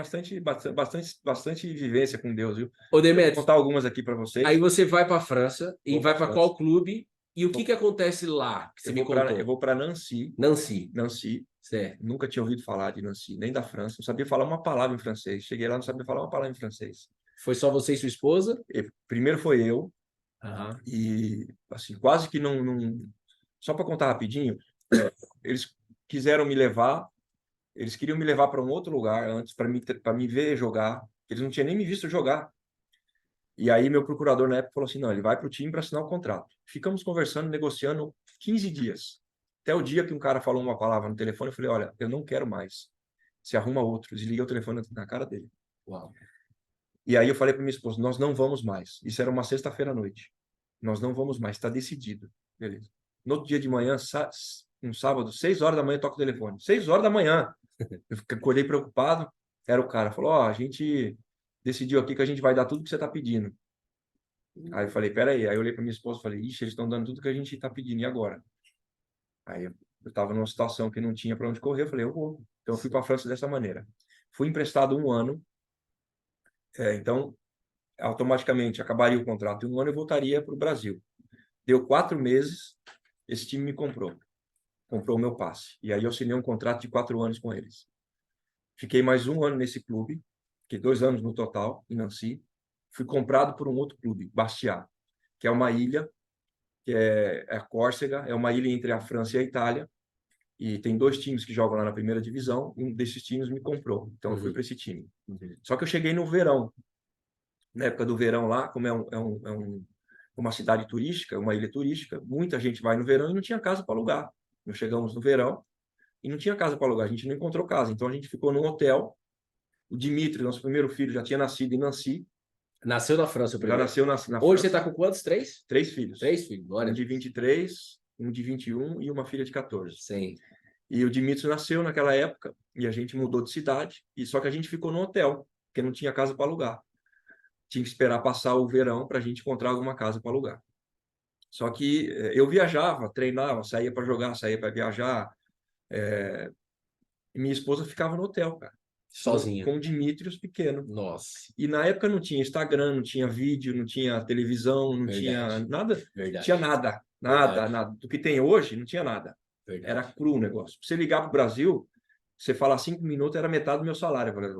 bastante vivência com Deus, viu? Ô, Demetrio, vou contar algumas aqui para vocês. Aí você vai para a França e vai para qual clube? E o que acontece lá? Que você me contou? Eu vou para Nancy. Nancy. Certo. Nunca tinha ouvido falar de Nancy, nem da França. Não sabia falar uma palavra em francês. Cheguei lá, não sabia falar uma palavra em francês. Foi só você e sua esposa? Primeiro foi eu. E, assim, quase que não... Só para contar rapidinho, eles quiseram me levar. Eles queriam me levar para um outro lugar antes, para me ver jogar. Eles não tinham nem me visto jogar. E aí meu procurador na época falou assim, não, ele vai para o time para assinar o contrato. Ficamos conversando, negociando 15 dias. Até o dia que um cara falou uma palavra no telefone, eu falei, olha, eu não quero mais. Você arruma outro. Desliguei o telefone na cara dele. Uau. E aí eu falei para minha esposa, nós não vamos mais. Isso era uma sexta-feira à noite. Nós não vamos mais, está decidido. Beleza. No outro dia de manhã, um sábado, 6 horas da manhã, eu toco o telefone. 6 horas da manhã. Eu acordei preocupado. Era o cara, falou, ó, a gente decidiu aqui que a gente vai dar tudo que você está pedindo. Aí eu falei, peraí. Aí eu olhei para minha esposa e falei, ixi, eles estão dando tudo que a gente está pedindo, e agora? Aí eu estava numa situação que não tinha para onde correr, eu falei, eu vou. Então eu fui para a França dessa maneira. Fui emprestado um ano, então automaticamente acabaria o contrato em um ano e eu voltaria para o Brasil. Deu 4 meses, esse time me comprou o meu passe. E aí eu assinei um contrato de 4 anos com eles. Fiquei mais um ano nesse clube, fiquei 2 anos no total, em Nancy. Fui comprado por um outro clube, Bastia, que é uma ilha, que é a Córcega, é uma ilha entre a França e a Itália. E tem 2 times que jogam lá na primeira divisão. Um desses times me comprou. Então eu fui para esse time. Só que eu cheguei no verão. Na época do verão lá, como uma cidade turística, uma ilha turística, muita gente vai no verão e não tinha casa para alugar. Nós chegamos no verão e não tinha casa para alugar, a gente não encontrou casa. Então a gente ficou num hotel. O Dimitri, nosso primeiro filho, já tinha nascido em Nancy. Nasceu na França o Já primeiro. nasceu na Hoje França. você tá com quantos? 3? 3 filhos. 3 filhos, Um de 23, um de 21 e uma filha de 14. Sim. E o Dimitri nasceu naquela época e a gente mudou de cidade. E só que a gente ficou no hotel, porque não tinha casa para alugar. Tinha que esperar passar o verão para a gente encontrar alguma casa para alugar. Só que eu viajava, treinava, saía para jogar, saía para viajar. E minha esposa ficava no hotel, cara. Sozinha. Com o Dimitrios pequeno. Nossa. E na época não tinha Instagram, não tinha vídeo, não tinha televisão, não tinha nada. Verdade. Tinha nada. Nada. Do que tem hoje, não tinha nada. Verdade. Era cru o negócio. Pra você ligar para o Brasil, você falar 5 minutos, era metade do meu salário. Eu falei,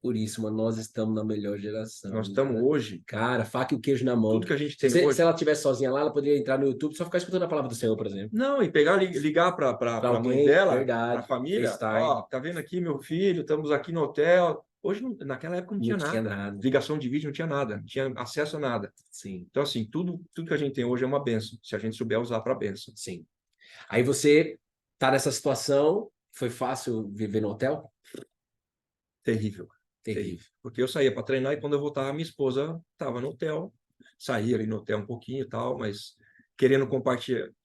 Por isso, mano, nós estamos na melhor geração. nós estamos hoje. Cara, faca e o queijo na mão. Tudo que a gente tem se hoje. ela estivesse sozinha lá, ela poderia entrar no YouTube e só ficar escutando a palavra do Senhor, por exemplo. Não, e pegar, ligar para a mãe dela, para a família. Ó, tá vendo aqui meu filho, estamos aqui no hotel. Hoje, naquela época, não tinha nada. Ligação de vídeo não tinha nada, não tinha acesso a nada. Sim. Então, assim, tudo que a gente tem hoje é uma benção, se a gente souber usar para benção. Sim. Aí você tá nessa situação, foi fácil viver no hotel? Terrível. Porque eu saía para treinar e quando eu voltava, minha esposa estava no hotel. Saía ali no hotel um pouquinho e tal, mas querendo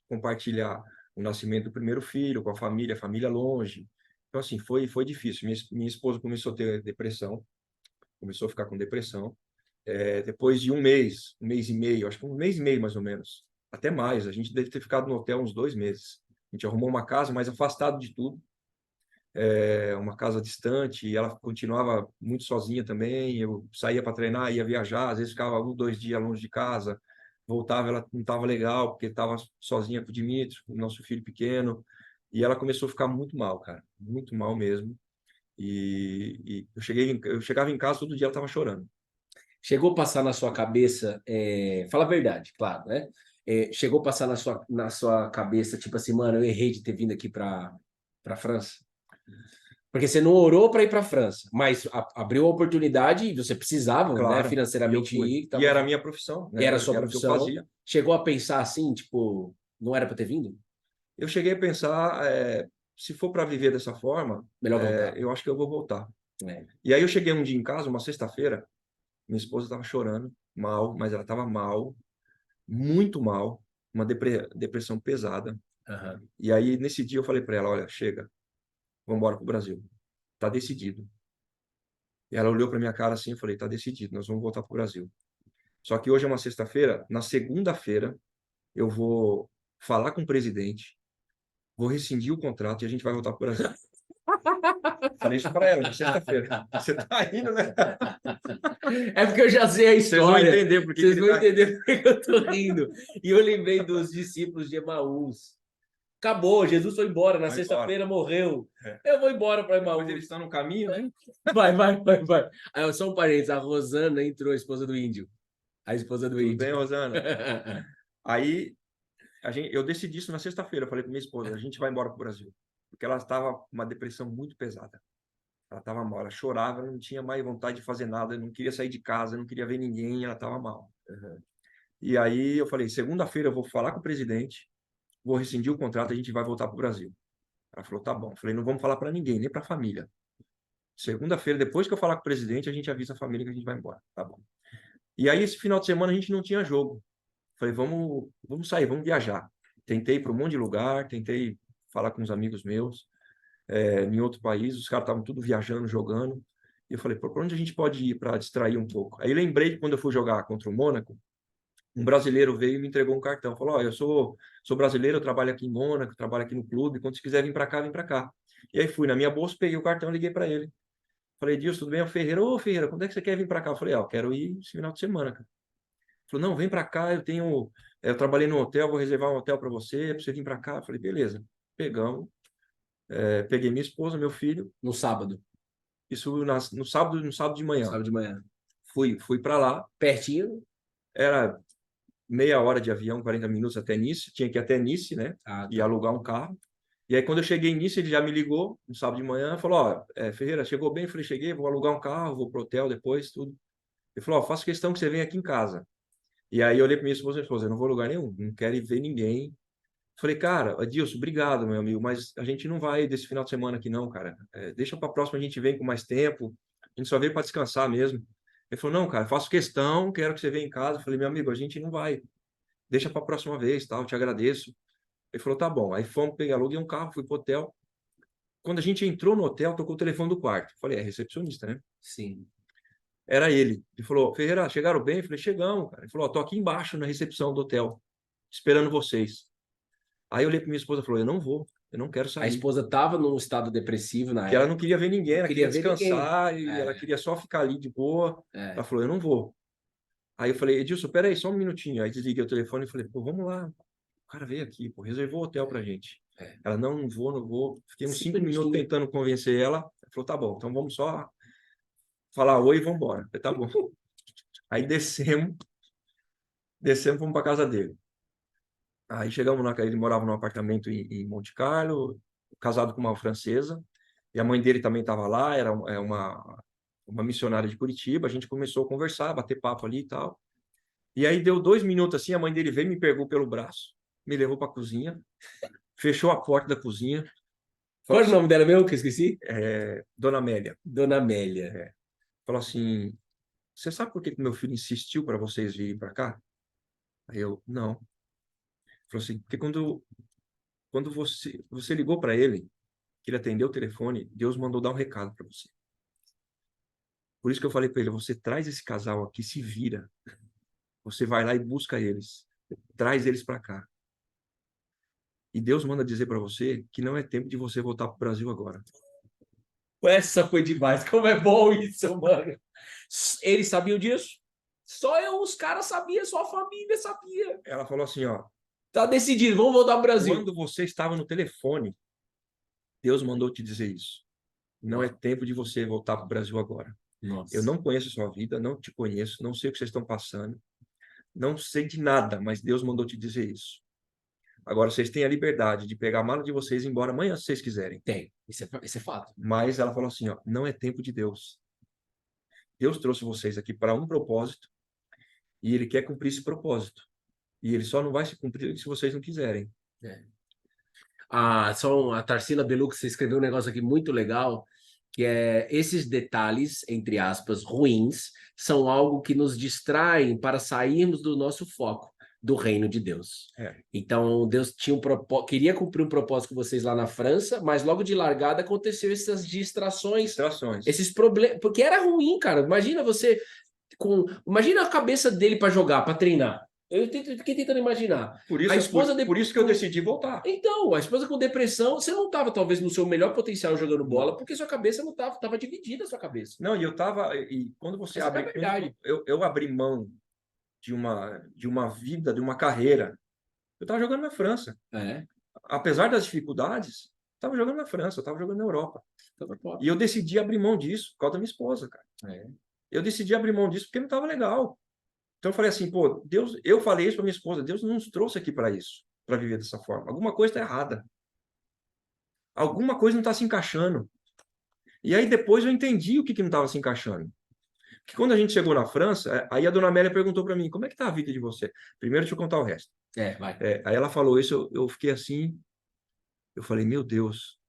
compartilhar o nascimento do primeiro filho com a família longe. Então, assim, foi difícil. Minha esposa começou a ter depressão, começou a ficar com depressão. Depois de um mês e meio, acho que um mês e meio mais ou menos, até mais, a gente deve ter ficado no hotel uns 2 meses. A gente arrumou uma casa mais afastado de tudo, uma casa distante, e ela continuava muito sozinha também. Eu saía para treinar, ia viajar, às vezes ficava 1, 2 dias longe de casa, voltava, ela não estava legal, porque estava sozinha com o Dimitri, com o nosso filho pequeno, e ela começou a ficar muito mal, cara, muito mal mesmo. E eu chegava em casa, todo dia ela estava chorando. Chegou a passar na sua cabeça, fala a verdade, claro, né? Chegou a passar na sua cabeça, tipo assim, mano, eu errei de ter vindo aqui para França? Porque você não orou para ir para a França, mas abriu a oportunidade e você precisava, Claro, né, financeiramente ir. E era a minha profissão, né? Era a sua profissão. O que eu fazia. Chegou a pensar assim, tipo, não era para ter vindo? Eu cheguei a pensar, se for para viver dessa forma, Melhor voltar. eu acho que eu vou voltar. E aí eu cheguei um dia em casa, uma sexta-feira, minha esposa estava chorando, mal, mas ela estava mal, muito mal, uma depressão pesada. Uhum. E aí, nesse dia, eu falei para ela, olha, chega, vamos embora para o Brasil. Tá decidido. E ela olhou para minha cara assim, eu falei, tá decidido, nós vamos voltar para o Brasil. Só que hoje é uma sexta-feira, na segunda-feira, eu vou falar com o presidente, vou rescindir o contrato e a gente vai voltar para o Brasil. Falei isso para ela, na sexta-feira. Você tá indo, né? É porque eu já sei a história. Vocês vão entender por que eu tô rindo. E eu lembrei dos discípulos de Emaús. Acabou, Jesus foi embora, na sexta-feira morreu. Eu vou embora para Emaús. Mas eles estão no caminho, né? Vai. Aí, só um parênteses, a Rosana entrou, a esposa do índio. A esposa do índio. Tudo bem, Rosana? Aí, eu decidi isso na sexta-feira. Eu falei com minha esposa, a gente vai embora para o Brasil. Porque ela estava com uma depressão muito pesada. Ela estava mal, ela chorava, não tinha mais vontade de fazer nada, não queria sair de casa, não queria ver ninguém, ela estava mal. E aí eu falei, segunda-feira eu vou falar com o presidente, vou rescindir o contrato, a gente vai voltar para o Brasil. Ela falou, tá bom. Eu falei, não vamos falar para ninguém, nem para a família. Segunda-feira, depois que eu falar com o presidente, a gente avisa a família que a gente vai embora. Tá bom. E aí, esse final de semana, a gente não tinha jogo. Falei, vamos sair, vamos viajar. Tentei ir para um monte de lugar, tentei falar com uns amigos meus, em outro país, os caras estavam tudo viajando, jogando. E eu falei, por onde a gente pode ir para distrair um pouco? Aí lembrei que quando eu fui jogar contra o Mônaco, um brasileiro veio e me entregou um cartão. Falou, eu sou brasileiro, eu trabalho aqui em Mônaco, trabalho aqui no clube, quando você quiser vir para cá, vem para cá. E aí fui na minha bolsa, peguei o cartão, liguei para ele. Falei, Dilson, tudo bem? É o Ferreira. Ô, Ferreira, quando é que você quer vir para cá? Eu falei, eu quero ir esse final de semana, cara. Ele falou, não, vem para cá, eu trabalhei no hotel, vou reservar um hotel para você vir para cá. Eu falei, beleza. Pegamos, peguei minha esposa, meu filho. No sábado. Isso no sábado de manhã. Sábado de manhã. Fui para lá. Pertinho? Era meia hora de avião, 40 minutos até Nice. Tinha que ir até Nice, né? Ah, E tá. alugar um carro. E aí, quando eu cheguei em Nice, ele já me ligou no sábado de manhã, falou, Ferreira, chegou bem? Eu falei, cheguei, vou alugar um carro, vou pro hotel depois, tudo. Ele falou, faço questão que você venha aqui em casa. E aí eu olhei para minha esposa, eu não vou a lugar nenhum, não quero ir ver ninguém. Falei, cara, Adilson, obrigado, meu amigo, mas a gente não vai desse final de semana aqui não, cara. Deixa para a próxima, a gente vem com mais tempo, a gente só veio para descansar mesmo. Ele falou, não, cara, faço questão, quero que você venha em casa. Eu falei, meu amigo, a gente não vai, deixa para a próxima vez, tal, te agradeço. Ele falou, tá bom. Aí fomos, aluguei um carro, fui pro hotel. Quando a gente entrou no hotel, tocou o telefone do quarto. Falei, recepcionista, né? Sim. Era ele. Ele falou, Ferreira, chegaram bem? Eu falei, chegamos, cara. Ele falou, tô aqui embaixo na recepção do hotel, esperando vocês. Aí eu olhei para minha esposa e falou, eu não quero A sair. esposa estava num estado depressivo na Porque ela época. não queria ver ninguém, Não ela queria queria ver ninguém. descansar e ela queria só ficar ali de boa. Ela É. falou, eu não vou. Aí eu falei, Edilson, peraí, só um minutinho. Aí desliguei o telefone e falei, pô, vamos lá. O cara veio aqui, pô, reservou o hotel pra gente. É. Ela, não vou, não vou. Fiquei uns 5 minutos Minutinhos. tentando convencer ela. Ela falou, tá bom, então vamos só falar oi e vamos embora. Eu falei, tá bom. Aí descemos, fomos pra casa dele. Aí chegamos na casa, ele morava num apartamento em Monte Carlo, casado com uma francesa, e a mãe dele também estava lá, era uma missionária de Curitiba. A gente começou a conversar, bater papo ali e tal. E aí deu 2 minutos assim, a mãe dele veio, me pegou pelo braço, me levou para a cozinha, fechou a porta da cozinha, Qual falou era o assim, nome dela mesmo que eu esqueci? Dona Amélia, Dona Amélia. falou assim, você sabe por que que meu filho insistiu para vocês virem para cá? Aí eu, não. Falou assim, porque quando você ligou para ele, que ele atendeu o telefone, Deus mandou dar um recado para você. Por isso que eu falei para ele, você traz esse casal aqui, se vira. Você vai lá e busca eles. Traz eles para cá. E Deus manda dizer para você que não é tempo de você voltar para o Brasil agora. Essa foi demais. Como é bom isso, mano. Eles sabiam disso? Só eu, os caras sabiam, só a família sabia. Ela falou assim, ó, Tá decidido, vamos voltar pro Brasil. quando você estava no telefone, Deus mandou te dizer isso. Não é tempo de você voltar para o Brasil agora. Nossa. Eu não conheço a sua vida, não te conheço, não sei o que vocês estão passando, não sei de nada, mas Deus mandou te dizer isso. Agora, vocês têm a liberdade de pegar a mala de vocês e ir embora amanhã, se vocês quiserem. Tem, isso é fato. Mas ela falou assim, ó, não é tempo de Deus. Deus trouxe vocês aqui para um propósito e ele quer cumprir esse propósito. E ele só não vai se cumprir se vocês não quiserem. É. A Tarsila Belux escreveu um negócio aqui muito legal, que é esses detalhes, entre aspas, ruins, são algo que nos distraem para sairmos do nosso foco, do reino de Deus. Então, Deus tinha queria cumprir um propósito com vocês lá na França, mas logo de largada aconteceu essas distrações. Esses problemas, porque era ruim, cara. Imagina você imagina a cabeça dele para jogar, para treinar. Eu fiquei tentando imaginar. Por isso que eu decidi voltar. Então, a esposa com depressão, você não estava talvez no seu melhor potencial jogando bola, porque sua cabeça não estava dividida a sua cabeça. Não, e quando você Essa abre, é a verdade. eu abri mão de uma vida, de uma carreira. Eu estava jogando na França. Apesar das dificuldades, estava jogando na França, eu estava jogando na Europa. E eu decidi abrir mão disso por causa da minha esposa, cara. Eu decidi abrir mão disso porque não estava legal. Então eu falei assim, pô, Deus, eu falei isso para minha esposa, Deus não nos trouxe aqui para isso, para viver dessa forma. Alguma coisa está errada. Alguma coisa não está se encaixando. E aí depois eu entendi o que não estava se encaixando. Porque quando a gente chegou na França, aí a dona Amélia perguntou para mim, como é que tá a vida de você? Primeiro deixa eu contar o resto. Vai. Aí ela falou isso, eu fiquei assim, eu falei, meu Deus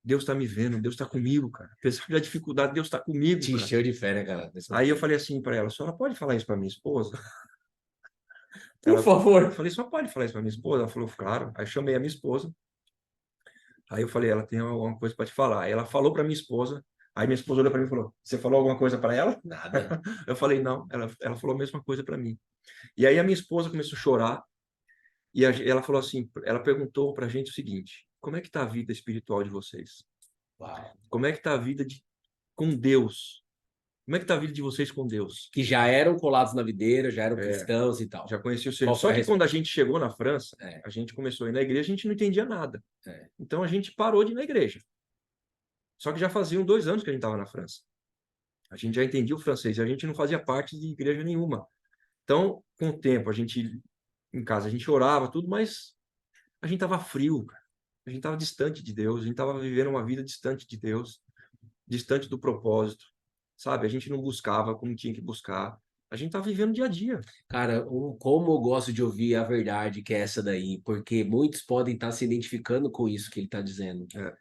está me vendo, Deus está comigo, cara. Apesar da dificuldade, Deus está comigo. Te encheu de fé, né, cara? Aí eu falei assim para ela, a senhora pode falar isso para minha esposa? Por favor. Eu falei, só pode falar isso para minha esposa? Ela falou, claro. Aí chamei a minha esposa. Aí eu falei, ela tem alguma coisa para te falar. Aí ela falou para minha esposa, Aí minha esposa olhou para mim e falou, você falou alguma coisa para ela? Nada. Eu falei, não. Ela falou a mesma coisa para mim. E aí a minha esposa começou a chorar e ela falou assim, ela perguntou para a gente o seguinte, como é que está a vida espiritual de vocês? Uau. Como é que está a vida com Deus? Como é que está a vida de vocês com Deus? Que já eram colados na videira, já eram É, cristãos e tal. já conhecia o Senhor. Qual foi Só a que quando a resposta? gente chegou na França, É, a gente começou a ir na igreja, a gente não entendia nada. é. Então a gente parou de ir na igreja. Só que já faziam 2 anos que a gente estava na França. A gente já entendia o francês e a gente não fazia parte de igreja nenhuma. Então, com o tempo, a gente, em casa, a gente orava, tudo, mas a gente estava frio, cara. A gente estava distante de Deus, a gente estava vivendo uma vida distante de Deus, distante do propósito, sabe? A gente não buscava como tinha que buscar. A gente estava vivendo dia a dia. Cara, como eu gosto de ouvir a verdade que é essa daí, porque muitos podem estar se identificando com isso que ele está dizendo. É,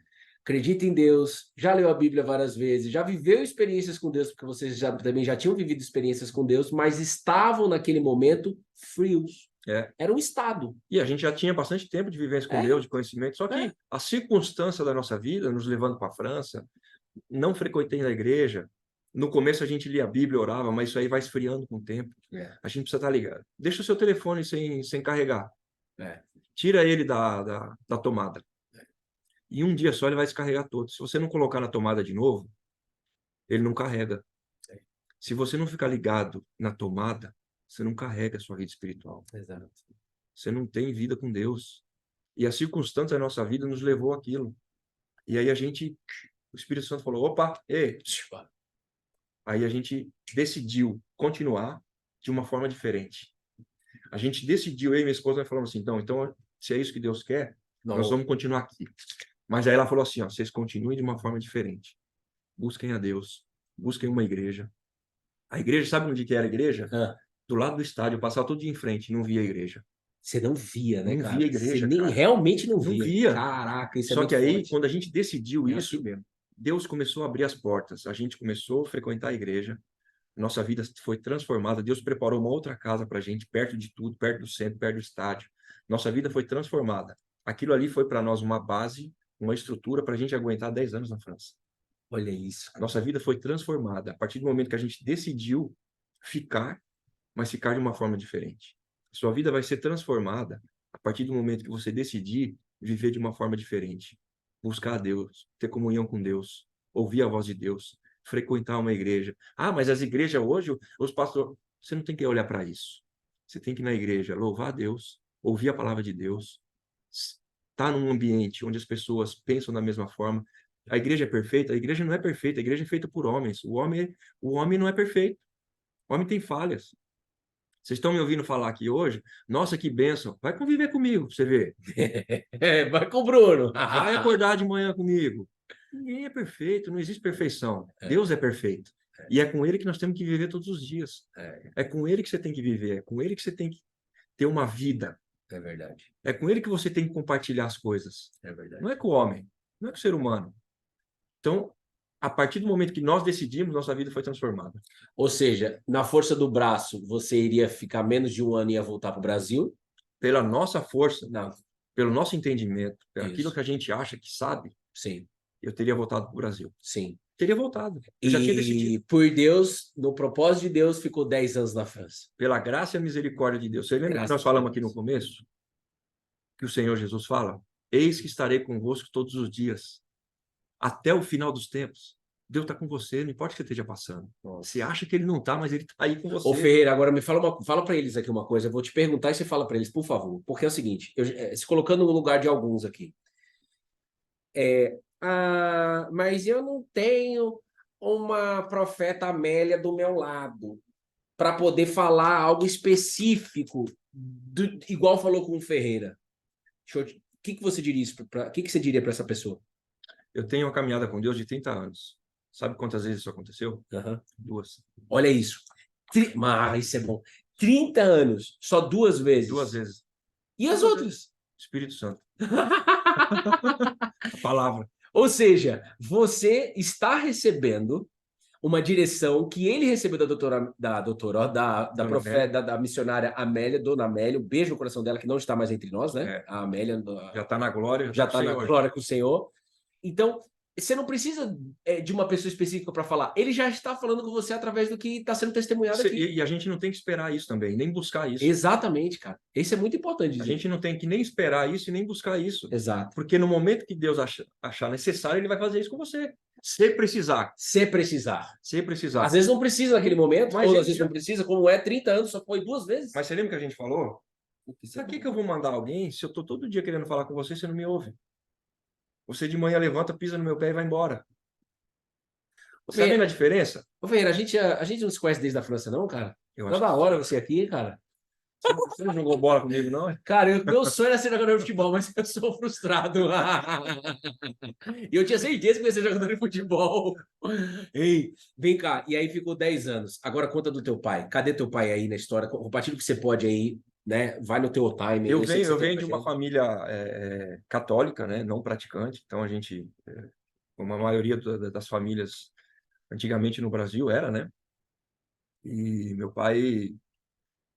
Acredita em Deus, já leu a Bíblia várias vezes, já viveu experiências com Deus, porque vocês também já tinham vivido experiências com Deus, mas estavam naquele momento frios. é. Era um estado. E a gente já tinha bastante tempo de vivência com Deus, de conhecimento, só É. que a circunstância da nossa vida, nos levando para a França, não frequentei na igreja. No começo a gente lia a Bíblia, orava, mas isso aí vai esfriando com o tempo. É, A gente precisa estar ligado. Deixa o seu telefone sem carregar. é. Tira ele da tomada. E um dia só ele vai descarregar todo. Se você não colocar na tomada de novo, ele não carrega. Se você não ficar ligado na tomada, você não carrega a sua vida espiritual. Exato. Você não tem vida com Deus. E a circunstância da nossa vida nos levou àquilo. E aí o Espírito Santo falou, opa, ei. Aí a gente decidiu continuar de uma forma diferente. A gente decidiu, eu e minha esposa, nós falamos assim, então, se é isso que Deus quer, nós vamos continuar aqui. Mas aí ela falou assim, ó, vocês continuem de uma forma diferente. Busquem a Deus, busquem uma igreja. A igreja, sabe onde que era a igreja? Ah, Do lado do estádio, eu passava todo dia em frente, não via a igreja. você não via, né, Não cara? via a Você igreja, nem cara. realmente não Não via. via. Caraca, isso é Só muito que aí, forte. quando a gente decidiu É isso, assim mesmo. Deus começou a abrir as portas. A gente começou a frequentar a igreja. Nossa vida foi transformada. Deus preparou uma outra casa para a gente, perto de tudo, perto do centro, perto do estádio. Nossa vida foi transformada. Aquilo ali foi para nós uma base, uma estrutura para a gente aguentar 10 anos na França. Olha isso. Nossa vida foi transformada a partir do momento que a gente decidiu ficar, mas ficar de uma forma diferente. Sua vida vai ser transformada a partir do momento que você decidir viver de uma forma diferente. Buscar a Deus, ter comunhão com Deus, ouvir a voz de Deus, frequentar uma igreja. Ah, mas as igrejas hoje, os pastores... Você não tem que olhar para isso. Você tem que ir na igreja, louvar a Deus, ouvir a palavra de Deus, estar num ambiente onde as pessoas pensam da mesma forma. A igreja é perfeita? A igreja não é perfeita, a igreja é feita por homens. O homem não é perfeito. O homem tem falhas. Vocês estão me ouvindo falar aqui hoje? Nossa, que bênção. Vai conviver comigo, pra você ver. Vai com o Bruno. Vai acordar de manhã comigo. Ninguém é perfeito, não existe perfeição. Deus é perfeito. E é com ele que nós temos que viver todos os dias. É com ele que você tem que viver, é com ele que você tem que ter uma vida. É verdade. É com ele que você tem que compartilhar as coisas. É verdade. Não é com o homem, não é com o ser humano. Então, a partir do momento que nós decidimos, nossa vida foi transformada. Ou seja, na força do braço, você iria ficar menos de um ano e ia voltar para o Brasil? Pela nossa força, Não. pelo nosso entendimento, Isso. aquilo que a gente acha que sabe, Sim. eu teria voltado para o Brasil. Sim. Teria voltado. Eu já tinha decidido. E por Deus, no propósito de Deus, ficou 10 anos na França. Pela graça e a misericórdia de Deus. Você lembra Graças que nós falamos a aqui Deus. no começo? Que o Senhor Jesus fala? Eis que estarei convosco todos os dias, até o final dos tempos. Deus está com você, não importa o que você esteja passando. Nossa. Você acha que ele não está, mas ele está aí com você. Ô Ferreira, agora me fala para eles aqui uma coisa. Eu vou te perguntar e você fala para eles, por favor. Porque é o seguinte, se colocando no lugar de alguns aqui. Mas eu não tenho uma profeta Amélia do meu lado para poder falar algo específico, igual falou com o Ferreira. O que você diria que você diria para essa pessoa? Eu tenho uma caminhada com Deus de 30 anos. Sabe quantas vezes isso aconteceu? 2. Olha isso. Isso é bom. 30 anos, só 2 vezes. 2 vezes. E as outras? Espírito Santo. A palavra. Ou seja, você está recebendo uma direção que ele recebeu da profeta, da missionária Amélia, Dona Amélia, um beijo no coração dela, que não está mais entre nós, né? A Amélia já está na glória. já está na glória com o Senhor. Então, você não precisa de uma pessoa específica para falar. Ele já está falando com você através do que está sendo testemunhado aqui. E a gente não tem que esperar isso também, nem buscar isso. Exatamente, cara. Isso é muito importante dizer. A gente não tem que nem esperar isso e nem buscar isso. Exato. Porque no momento que Deus achar necessário, ele vai fazer isso com você. Se precisar. Se precisar. Se precisar. Às vezes não precisa naquele momento, Mas, ou gente, às vezes não precisa, como é 30 anos, só foi 2 vezes. Mas você lembra que a gente falou? Pra que eu vou mandar alguém se eu estou todo dia querendo falar com você e você não me ouve? Você de manhã levanta, pisa no meu pé e vai embora. Você tá vendo a diferença? Ô, Ferreira, a gente não se conhece desde a França, não, cara? Eu Tá acho da hora você aqui, cara. Você não jogou bola comigo, não? Cara, meu sonho era ser jogador de futebol, mas eu sou frustrado. E eu tinha certeza que ia ser jogador de futebol. Ei, vem cá. E aí ficou 10 anos. Agora conta do teu pai. Cadê teu pai aí na história? Compartilha o que você pode aí, né? Vai no teu time. Eu sei que você venho tem de uma família católica, né? Não praticante. Então a gente, como a maioria das famílias antigamente no Brasil era, né? E meu pai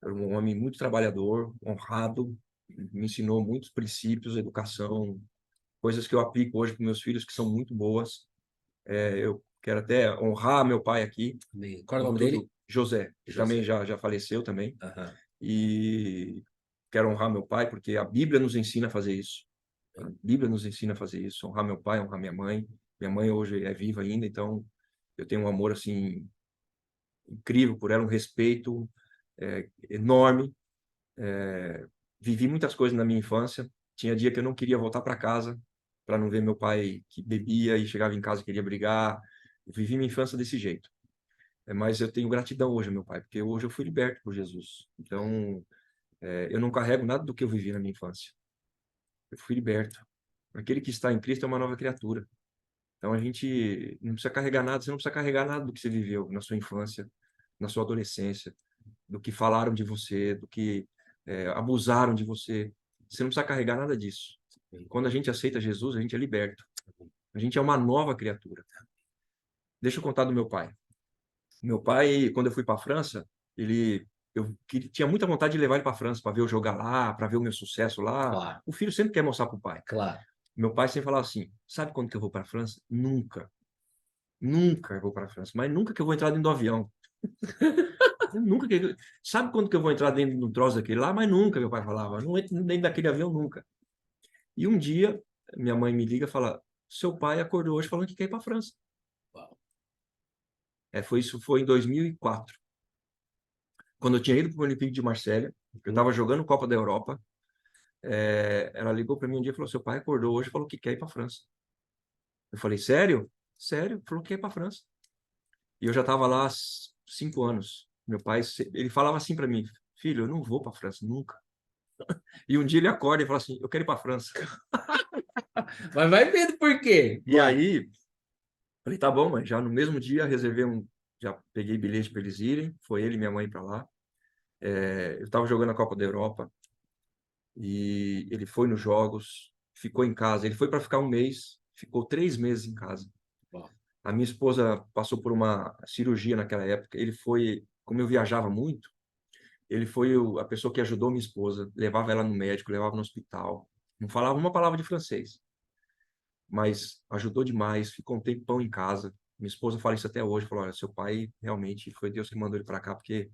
era um homem muito trabalhador, honrado, me ensinou muitos princípios, educação, coisas que eu aplico hoje para meus filhos que são muito boas. Eu quero até honrar meu pai aqui. Qual é o nome dele? José, que José. também já faleceu também. Uhum. E quero honrar meu pai porque a Bíblia nos ensina a fazer isso. A Bíblia nos ensina a fazer isso, honrar meu pai, honrar minha mãe. Minha mãe hoje é viva ainda, então eu tenho um amor assim incrível por ela, um respeito enorme. Vivi muitas coisas na minha infância. Tinha dia que eu não queria voltar para casa para não ver meu pai que bebia e chegava em casa e queria brigar. Eu vivi minha infância desse jeito. Mas eu tenho gratidão hoje ao meu pai, porque hoje eu fui liberto por Jesus. Então, eu não carrego nada do que eu vivi na minha infância. Eu fui liberto. Aquele que está em Cristo é uma nova criatura. Então, a gente não precisa carregar nada, você não precisa carregar nada do que você viveu na sua infância, na sua adolescência, do que falaram de você, do que abusaram de você. Você não precisa carregar nada disso. Quando a gente aceita Jesus, a gente é liberto. A gente é uma nova criatura. Deixa eu contar do meu pai. Meu pai, quando eu fui para a França, tinha muita vontade de levar ele para a França, para ver eu jogar lá, para ver o meu sucesso lá. Claro. O filho sempre quer mostrar para o pai. Claro. Meu pai sempre falava assim: sabe quando que eu vou para a França? Nunca. Nunca eu vou para a França, mas nunca que eu vou entrar dentro do avião. Nunca que... Sabe quando que eu vou entrar dentro do troço daquele lá? Mas nunca, meu pai falava. Não entro dentro daquele avião nunca. E um dia, minha mãe me liga e fala: seu pai acordou hoje falando que quer ir para a França. Uau. Isso foi em 2004. Quando eu tinha ido para o Olympique de Marselha, eu estava jogando Copa da Europa. Ela ligou para mim um dia e falou: seu pai acordou hoje e falou que quer ir para a França. Eu falei: sério? Sério? Falou que quer ir para a França. E eu já estava lá há 5 anos. Meu pai, ele falava assim para mim: filho, eu não vou para a França nunca. E um dia ele acorda e fala assim: eu quero ir para a França. Mas vai vendo por quê. E aí, falei: tá bom, mas já no mesmo dia já peguei bilhete para eles irem. Foi ele e minha mãe para lá. Eu estava jogando a Copa da Europa e ele foi nos jogos, ficou em casa. Ele foi para ficar um mês, ficou 3 meses em casa. Uau. A minha esposa passou por uma cirurgia naquela época. Ele foi, como eu viajava muito, ele foi a pessoa que ajudou minha esposa, levava ela no médico, levava no hospital. Não falava uma palavra de francês, mas ajudou demais. Ficou um tempão em casa. Minha esposa fala isso até hoje. Falou: olha, seu pai realmente foi Deus que mandou ele para cá, porque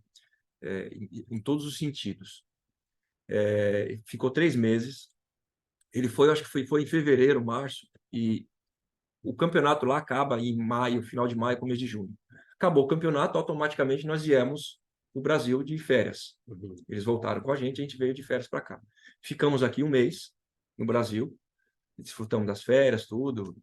em todos os sentidos. Ficou 3 meses. Ele foi, acho que foi em fevereiro, março, e o campeonato lá acaba em maio, final de maio, começo de junho. Acabou o campeonato, automaticamente nós viemos para o Brasil de férias. Eles voltaram com a gente veio de férias para cá. Ficamos aqui um mês no Brasil, desfrutamos das férias, tudo.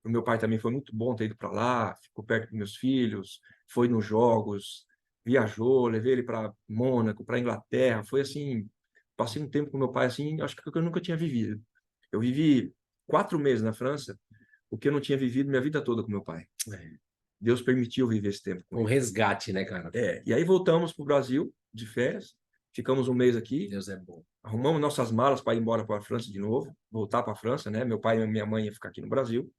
O meu pai também foi muito bom ter ido para lá, ficou perto dos meus filhos, foi nos jogos, viajou, levei ele para Mônaco, para Inglaterra. Foi assim, passei um tempo com meu pai assim, acho que eu nunca tinha vivido. Eu vivi 4 meses na França, o que eu não tinha vivido minha vida toda com meu pai. Deus permitiu viver esse tempo com ele. Um resgate, né, cara? E aí voltamos para o Brasil de férias, ficamos um mês aqui. Deus é bom. Arrumamos nossas malas para ir embora para a França de novo, voltar para a França, né? Meu pai e minha mãe iam ficar aqui no Brasil.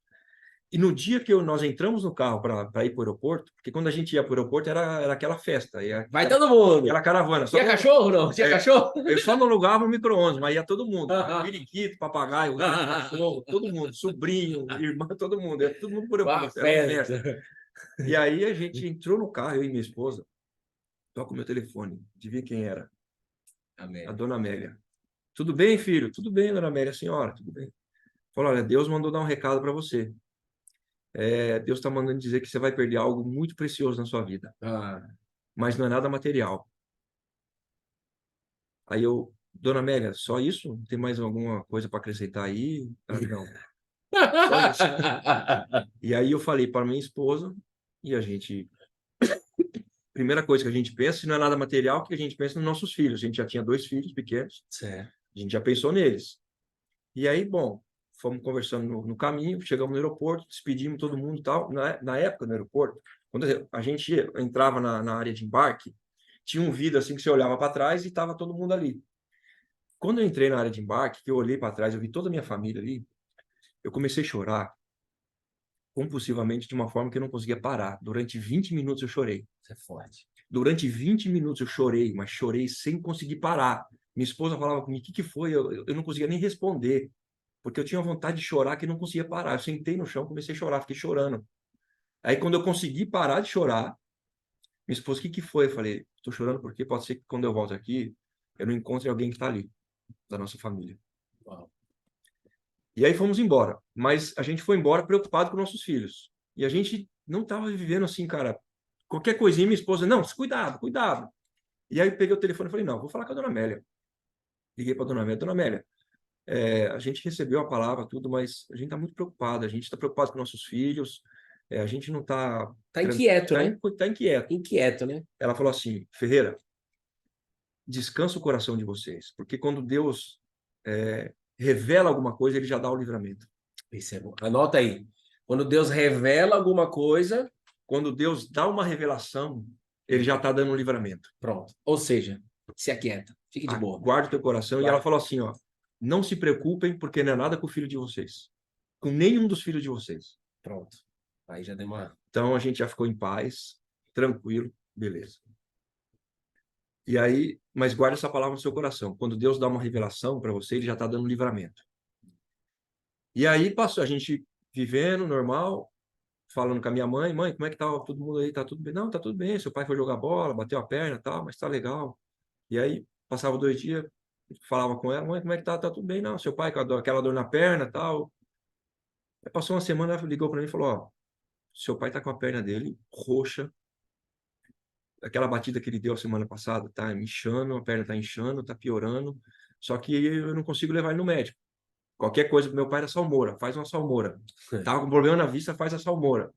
E no dia que nós entramos no carro para ir para o aeroporto, porque quando a gente ia para o aeroporto era aquela festa, Vai todo mundo. aquela caravana. Tinha cachorro, não? Tinha cachorro? Eu só não alugava o micro-ondas, mas ia todo mundo. Periquito, papagaio, cachorro, todo mundo, sobrinho, irmã, todo mundo. Era todo mundo por aeroporto. Era uma festa. E aí a gente entrou no carro, eu e minha esposa, toca o meu telefone, adivinha quem era? A dona Amélia. Tudo bem, filho? Tudo bem, dona Amélia, senhora, tudo bem. Falou, olha, Deus mandou dar um recado para você. Deus está mandando dizer que você vai perder algo muito precioso na sua vida, mas não é nada material. Aí eu, dona Amélia, só isso? Tem mais alguma coisa para acrescentar aí? Não, só isso. E aí eu falei para minha esposa, e a gente, primeira coisa que a gente pensa, se não é nada material, que a gente pensa nos nossos filhos. A gente já tinha 2 filhos pequenos, Certo. a gente já pensou neles. E aí, bom, fomos conversando no caminho, chegamos no aeroporto, despedimos todo mundo e tal. Na época, no aeroporto, quando a gente entrava na área de embarque, tinha um vidro assim que você olhava para trás e estava todo mundo ali. Quando eu entrei na área de embarque, que eu olhei para trás, eu vi toda a minha família ali, eu comecei a chorar compulsivamente de uma forma que eu não conseguia parar. Durante 20 minutos eu chorei. Isso é forte. Durante 20 minutos eu chorei, mas chorei sem conseguir parar. Minha esposa falava comigo, o que foi? Eu não conseguia nem responder, porque eu tinha vontade de chorar que não conseguia parar. Eu sentei no chão, comecei a chorar, fiquei chorando. Aí quando eu consegui parar de chorar, minha esposa, o que foi? Eu falei, estou chorando porque pode ser que quando eu volto aqui, eu não encontre alguém que está ali, da nossa família. Uau. E aí fomos embora. Mas a gente foi embora preocupado com nossos filhos. E a gente não estava vivendo assim, cara. Qualquer coisinha, minha esposa, não, cuidado, cuidado. E aí eu peguei o telefone e falei, não, vou falar com a dona Amélia. Liguei para a dona Amélia, a gente recebeu a palavra, tudo, mas a gente está muito preocupado. A gente está preocupado com nossos filhos. A gente não está... Tá inquieto, né? Está inquieto. Inquieto, né? Ela falou assim, Ferreira, descansa o coração de vocês, porque quando Deus revela alguma coisa, ele já dá o livramento. Isso é bom. Anota aí. Quando Deus revela alguma coisa, quando Deus dá uma revelação, ele já está dando um livramento. Pronto. Ou seja, se aquieta, fique de boa. Guarde o teu coração. Guarda. E ela falou assim, ó, não se preocupem, porque não é nada com o filho de vocês. Com nenhum dos filhos de vocês. Pronto. Aí já deu uma... Então a gente já ficou em paz, tranquilo, beleza. E aí, mas guarde essa palavra no seu coração. Quando Deus dá uma revelação para você, ele já está dando um livramento. E aí passou a gente vivendo normal, falando com a minha mãe, como é que tá todo mundo aí? Tá tudo bem? Não, tá tudo bem. Seu pai foi jogar bola, bateu a perna, tal, mas tá legal. E aí passava 2 dias, falava com ela, mãe, como é que tá? Tá tudo bem? Não, seu pai com aquela dor na perna, tal. Aí passou uma semana, ela ligou para mim e falou, ó, seu pai tá com a perna dele roxa. Aquela batida que ele deu a semana passada tá inchando, a perna tá inchando, tá piorando. Só que eu não consigo levar ele no médico. Qualquer coisa, meu pai era salmoura, faz uma salmoura. Tava com problema na vista, faz a salmoura.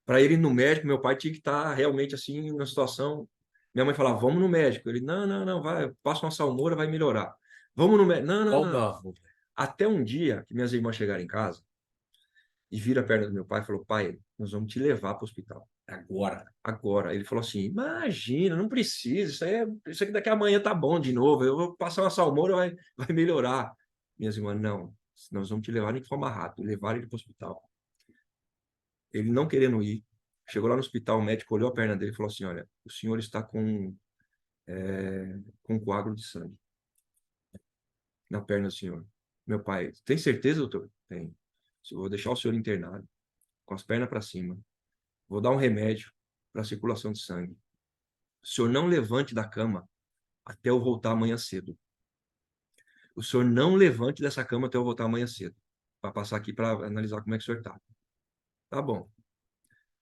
Para ele ir no médico, meu pai tinha que estar realmente assim, na situação. Minha mãe falava, vamos no médico. Ele, não, vai, passa uma salmoura, vai melhorar. Vamos no médico. Não. Até um dia que minhas irmãs chegaram em casa e viram a perna do meu pai e falou, pai, nós vamos te levar para o hospital. Agora. Ele falou assim, imagina, não precisa, isso aqui daqui a amanhã tá bom de novo, eu vou passar uma salmoura, vai melhorar. Minhas irmãs, não, nós vamos te levar de forma rápida, levar ele para o hospital. Ele não querendo ir, chegou lá no hospital, o médico olhou a perna dele e falou assim, olha, o senhor está com coágulo de sangue na perna do senhor. Meu pai, tem certeza, doutor? Tem. Eu vou deixar o senhor internado, com as pernas para cima. Vou dar um remédio para a circulação de sangue. O senhor não levante da cama até eu voltar amanhã cedo. O senhor não levante dessa cama até eu voltar amanhã cedo. Para passar aqui para analisar como é que o senhor está. Tá bom.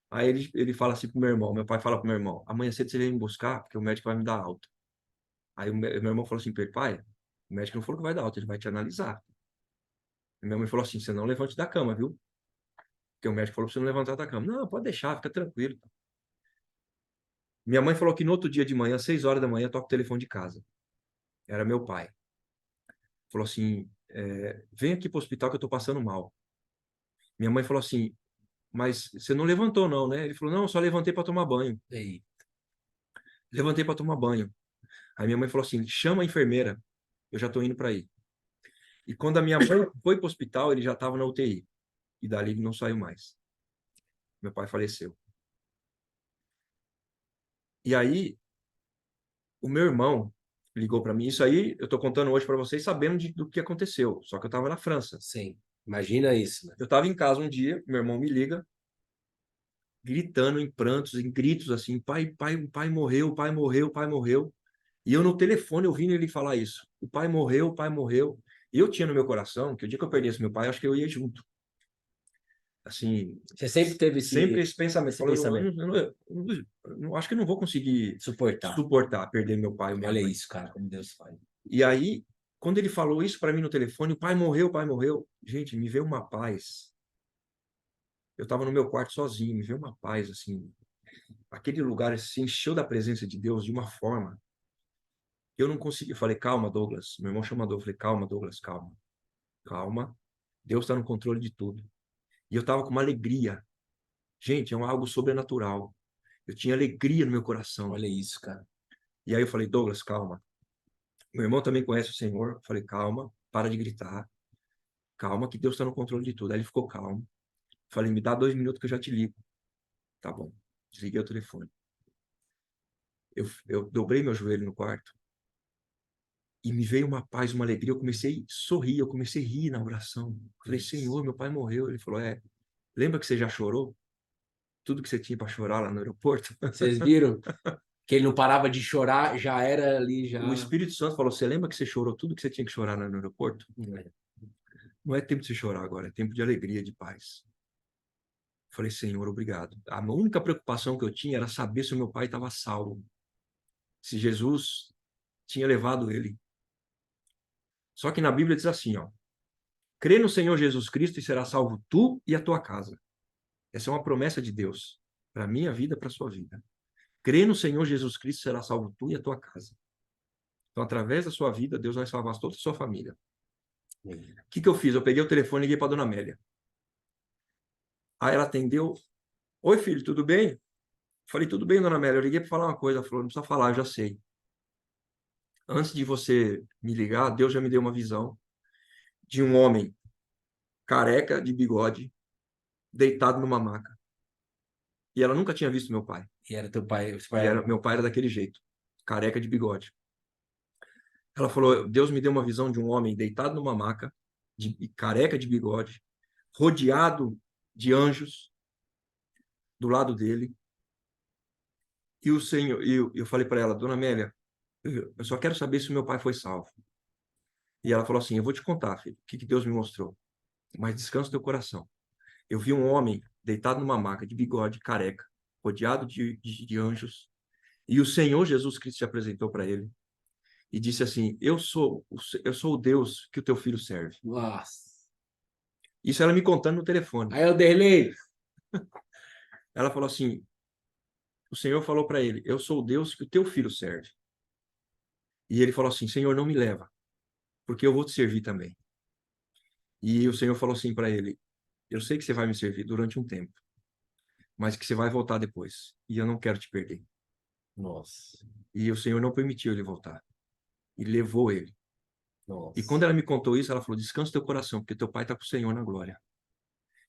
Aí ele fala assim pro meu pai fala pro meu irmão, amanhã cedo você vem me buscar, porque o médico vai me dar alta. Aí o meu irmão falou assim para ele, pai, o médico não falou que vai dar alta, ele vai te analisar. E minha mãe falou assim, você não levante da cama, viu? Porque o médico falou para você não levantar da cama. Não, pode deixar, fica tranquilo. Minha mãe falou que no outro dia de manhã, 6 horas da manhã, toca o telefone de casa. Era meu pai. Falou assim, vem aqui pro hospital que eu tô passando mal. Minha mãe falou assim, mas você não levantou não, né? Ele falou, não, só levantei para tomar banho. Ei. Levantei para tomar banho. Aí minha mãe falou assim, chama a enfermeira, eu já tô indo para aí. E quando a minha mãe foi pro hospital, ele já estava na UTI. E dali ele não saiu mais. Meu pai faleceu. E aí, o meu irmão ligou para mim. Isso aí eu estou contando hoje para vocês sabendo do que aconteceu. Só que eu estava na França. Sim. Imagina isso, né? Eu estava em casa um dia, meu irmão me liga, gritando em prantos, em gritos assim, o pai morreu, o pai morreu, o pai morreu. E eu no telefone ouvindo ele falar isso. O pai morreu, o pai morreu. E eu tinha no meu coração que o dia que eu perdesse meu pai, acho que eu ia junto. Assim, Você sempre teve sempre esse pensamento. esse Falou, pensamento. eu acho que eu não vou conseguir Suportar. suportar perder meu pai ou minha Olha mãe. isso, cara, como Deus faz. E aí, quando ele falou isso para mim no telefone, o pai morreu, o pai morreu. Gente, me veio uma paz. Eu estava no meu quarto sozinho, me veio uma paz, assim. Aquele lugar se encheu da presença de Deus de uma forma que eu não consegui. Eu falei, calma, Douglas. Meu irmão chamou, eu falei, calma, Douglas, calma. Calma. Deus está no controle de tudo. E eu estava com uma alegria. Gente, é algo sobrenatural. Eu tinha alegria no meu coração. Olha isso, cara. E aí eu falei, Douglas, calma. Meu irmão também conhece o Senhor. Eu falei, calma, para de gritar. Calma, que Deus está no controle de tudo. Aí ele ficou calmo. Falei, me dá 2 minutos que eu já te ligo. Tá bom. Desliguei o telefone. Eu dobrei meu joelho no quarto e me veio uma paz, uma alegria. Eu comecei a sorrir, eu comecei a rir na oração. Falei, Senhor, meu pai morreu. Ele falou, lembra que você já chorou? Tudo que você tinha para chorar lá no aeroporto? Vocês viram que ele não parava de chorar, já era ali, já. O Espírito Santo falou, você lembra que você chorou tudo que você tinha que chorar lá no aeroporto? Não é tempo de você chorar agora, é tempo de alegria, de paz. Falei, Senhor, obrigado. A única preocupação que eu tinha era saber se o meu pai estava salvo. Se Jesus tinha levado ele. Só que na Bíblia diz assim, ó. Crê no Senhor Jesus Cristo e será salvo tu e a tua casa. Essa é uma promessa de Deus. Para a minha vida, para a sua vida. Crê no Senhor Jesus Cristo e será salvo tu e a tua casa. Então, através da sua vida, Deus vai salvar toda a sua família. O que eu fiz? Eu peguei o telefone e liguei para dona Amélia. Aí ela atendeu. Oi, filho, tudo bem? Falei, tudo bem, dona Amélia. Eu liguei para falar uma coisa. Ela falou, não precisa falar, eu já sei. Antes de você me ligar, Deus já me deu uma visão de um homem careca, de bigode, deitado numa maca. E ela nunca tinha visto meu pai. E era teu pai, Meu pai era daquele jeito, careca de bigode. Ela falou, Deus me deu uma visão de um homem deitado numa maca, careca de bigode, rodeado de anjos do lado dele. E o Senhor, eu falei para ela, dona Amélia, eu só quero saber se o meu pai foi salvo. E ela falou assim, eu vou te contar, filho, o que Deus me mostrou. Mas descansa teu coração. Eu vi um homem deitado numa maca de bigode, careca, rodeado de anjos. E o Senhor Jesus Cristo se apresentou para ele e disse assim, eu sou o Deus que o teu filho serve. Nossa. Isso ela me contando no telefone. Aí o Derlei. Ela falou assim, o Senhor falou para ele, eu sou o Deus que o teu filho serve. E ele falou assim, Senhor, não me leva, porque eu vou te servir também. E o Senhor falou assim para ele, eu sei que você vai me servir durante um tempo, mas que você vai voltar depois. E eu não quero te perder. Nossa. E o Senhor não permitiu ele voltar. E levou ele. Nossa. E quando ela me contou isso, ela falou, descansa teu coração, porque teu pai está com o Senhor na glória.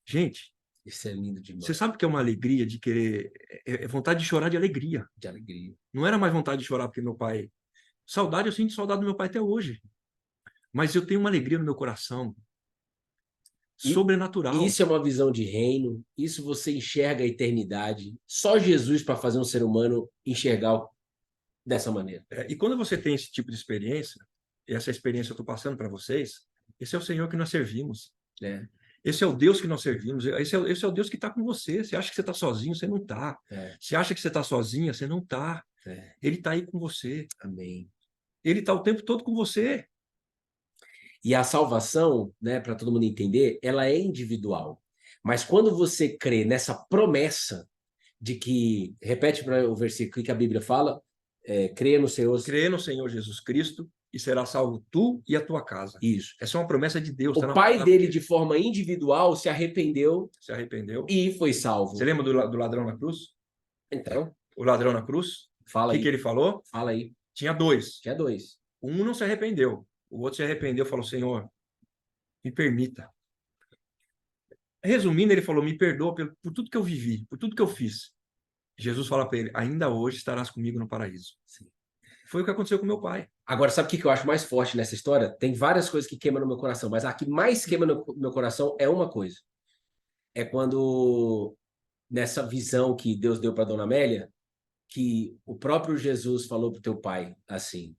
Gente, Isso é lindo demais. você sabe que é uma alegria de querer, é vontade de chorar de alegria. De alegria. Não era mais vontade de chorar porque meu pai... Saudade, eu sinto saudade do meu pai até hoje. Mas eu tenho uma alegria no meu coração, sobrenatural. Isso é uma visão de reino, isso você enxerga a eternidade. Só Jesus para fazer um ser humano enxergar dessa maneira. E quando você tem esse tipo de experiência, e essa experiência eu estou passando para vocês, esse é o Senhor que nós servimos. É. Esse é o Deus que nós servimos. Esse é o Deus que está com você. Você acha que você está sozinho, você não está. Você acha que você está sozinha, você não está. Ele está aí com você. Amém. Ele está o tempo todo com você. E a salvação, né, para todo mundo entender, ela é individual. Mas quando você crê nessa promessa de que, repete para o versículo que a Bíblia fala, crê no Senhor. Crê no Senhor Jesus Cristo e será salvo tu e a tua casa. Isso. Essa é uma promessa de Deus. O pai dele, de forma individual, se arrependeu e foi salvo. Você lembra do ladrão na cruz? Então. O ladrão na cruz? Fala aí. O que ele falou? Fala aí. Tinha dois. Tinha dois. Um não se arrependeu. O outro se arrependeu e falou, Senhor, me permita. Resumindo, ele falou, me perdoa por tudo que eu vivi, por tudo que eu fiz. Jesus fala para ele, ainda hoje estarás comigo no paraíso. Sim. Foi o que aconteceu com meu pai. Agora, sabe o que eu acho mais forte nessa história? Tem várias coisas que queimam no meu coração, mas a que mais queima no meu coração é uma coisa. É quando, nessa visão que Deus deu para Dona Amélia, que o próprio Jesus falou para o teu pai assim: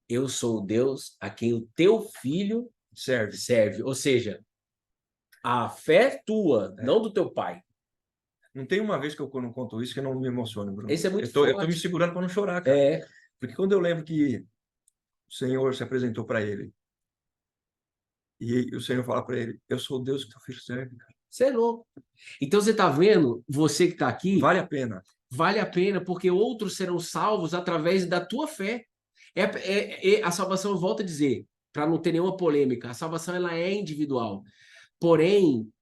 eu sou o Deus a quem o teu filho serve. Ou seja, a fé tua, não do teu pai. Não tem uma vez que eu não conto isso que eu não me emociono, Bruno. Esse é muito eu tô forte. me segurando para não chorar, cara. É, Porque quando eu lembro que o Senhor se apresentou para ele e o Senhor fala para ele, eu sou o Deus que teu filho serve, cara. você é louco. Então você está vendo, você que está aqui, Vale a pena. vale a pena, porque outros serão salvos através da tua fé. A salvação, eu volto a dizer, para não ter nenhuma polêmica, a salvação ela é individual. Porém,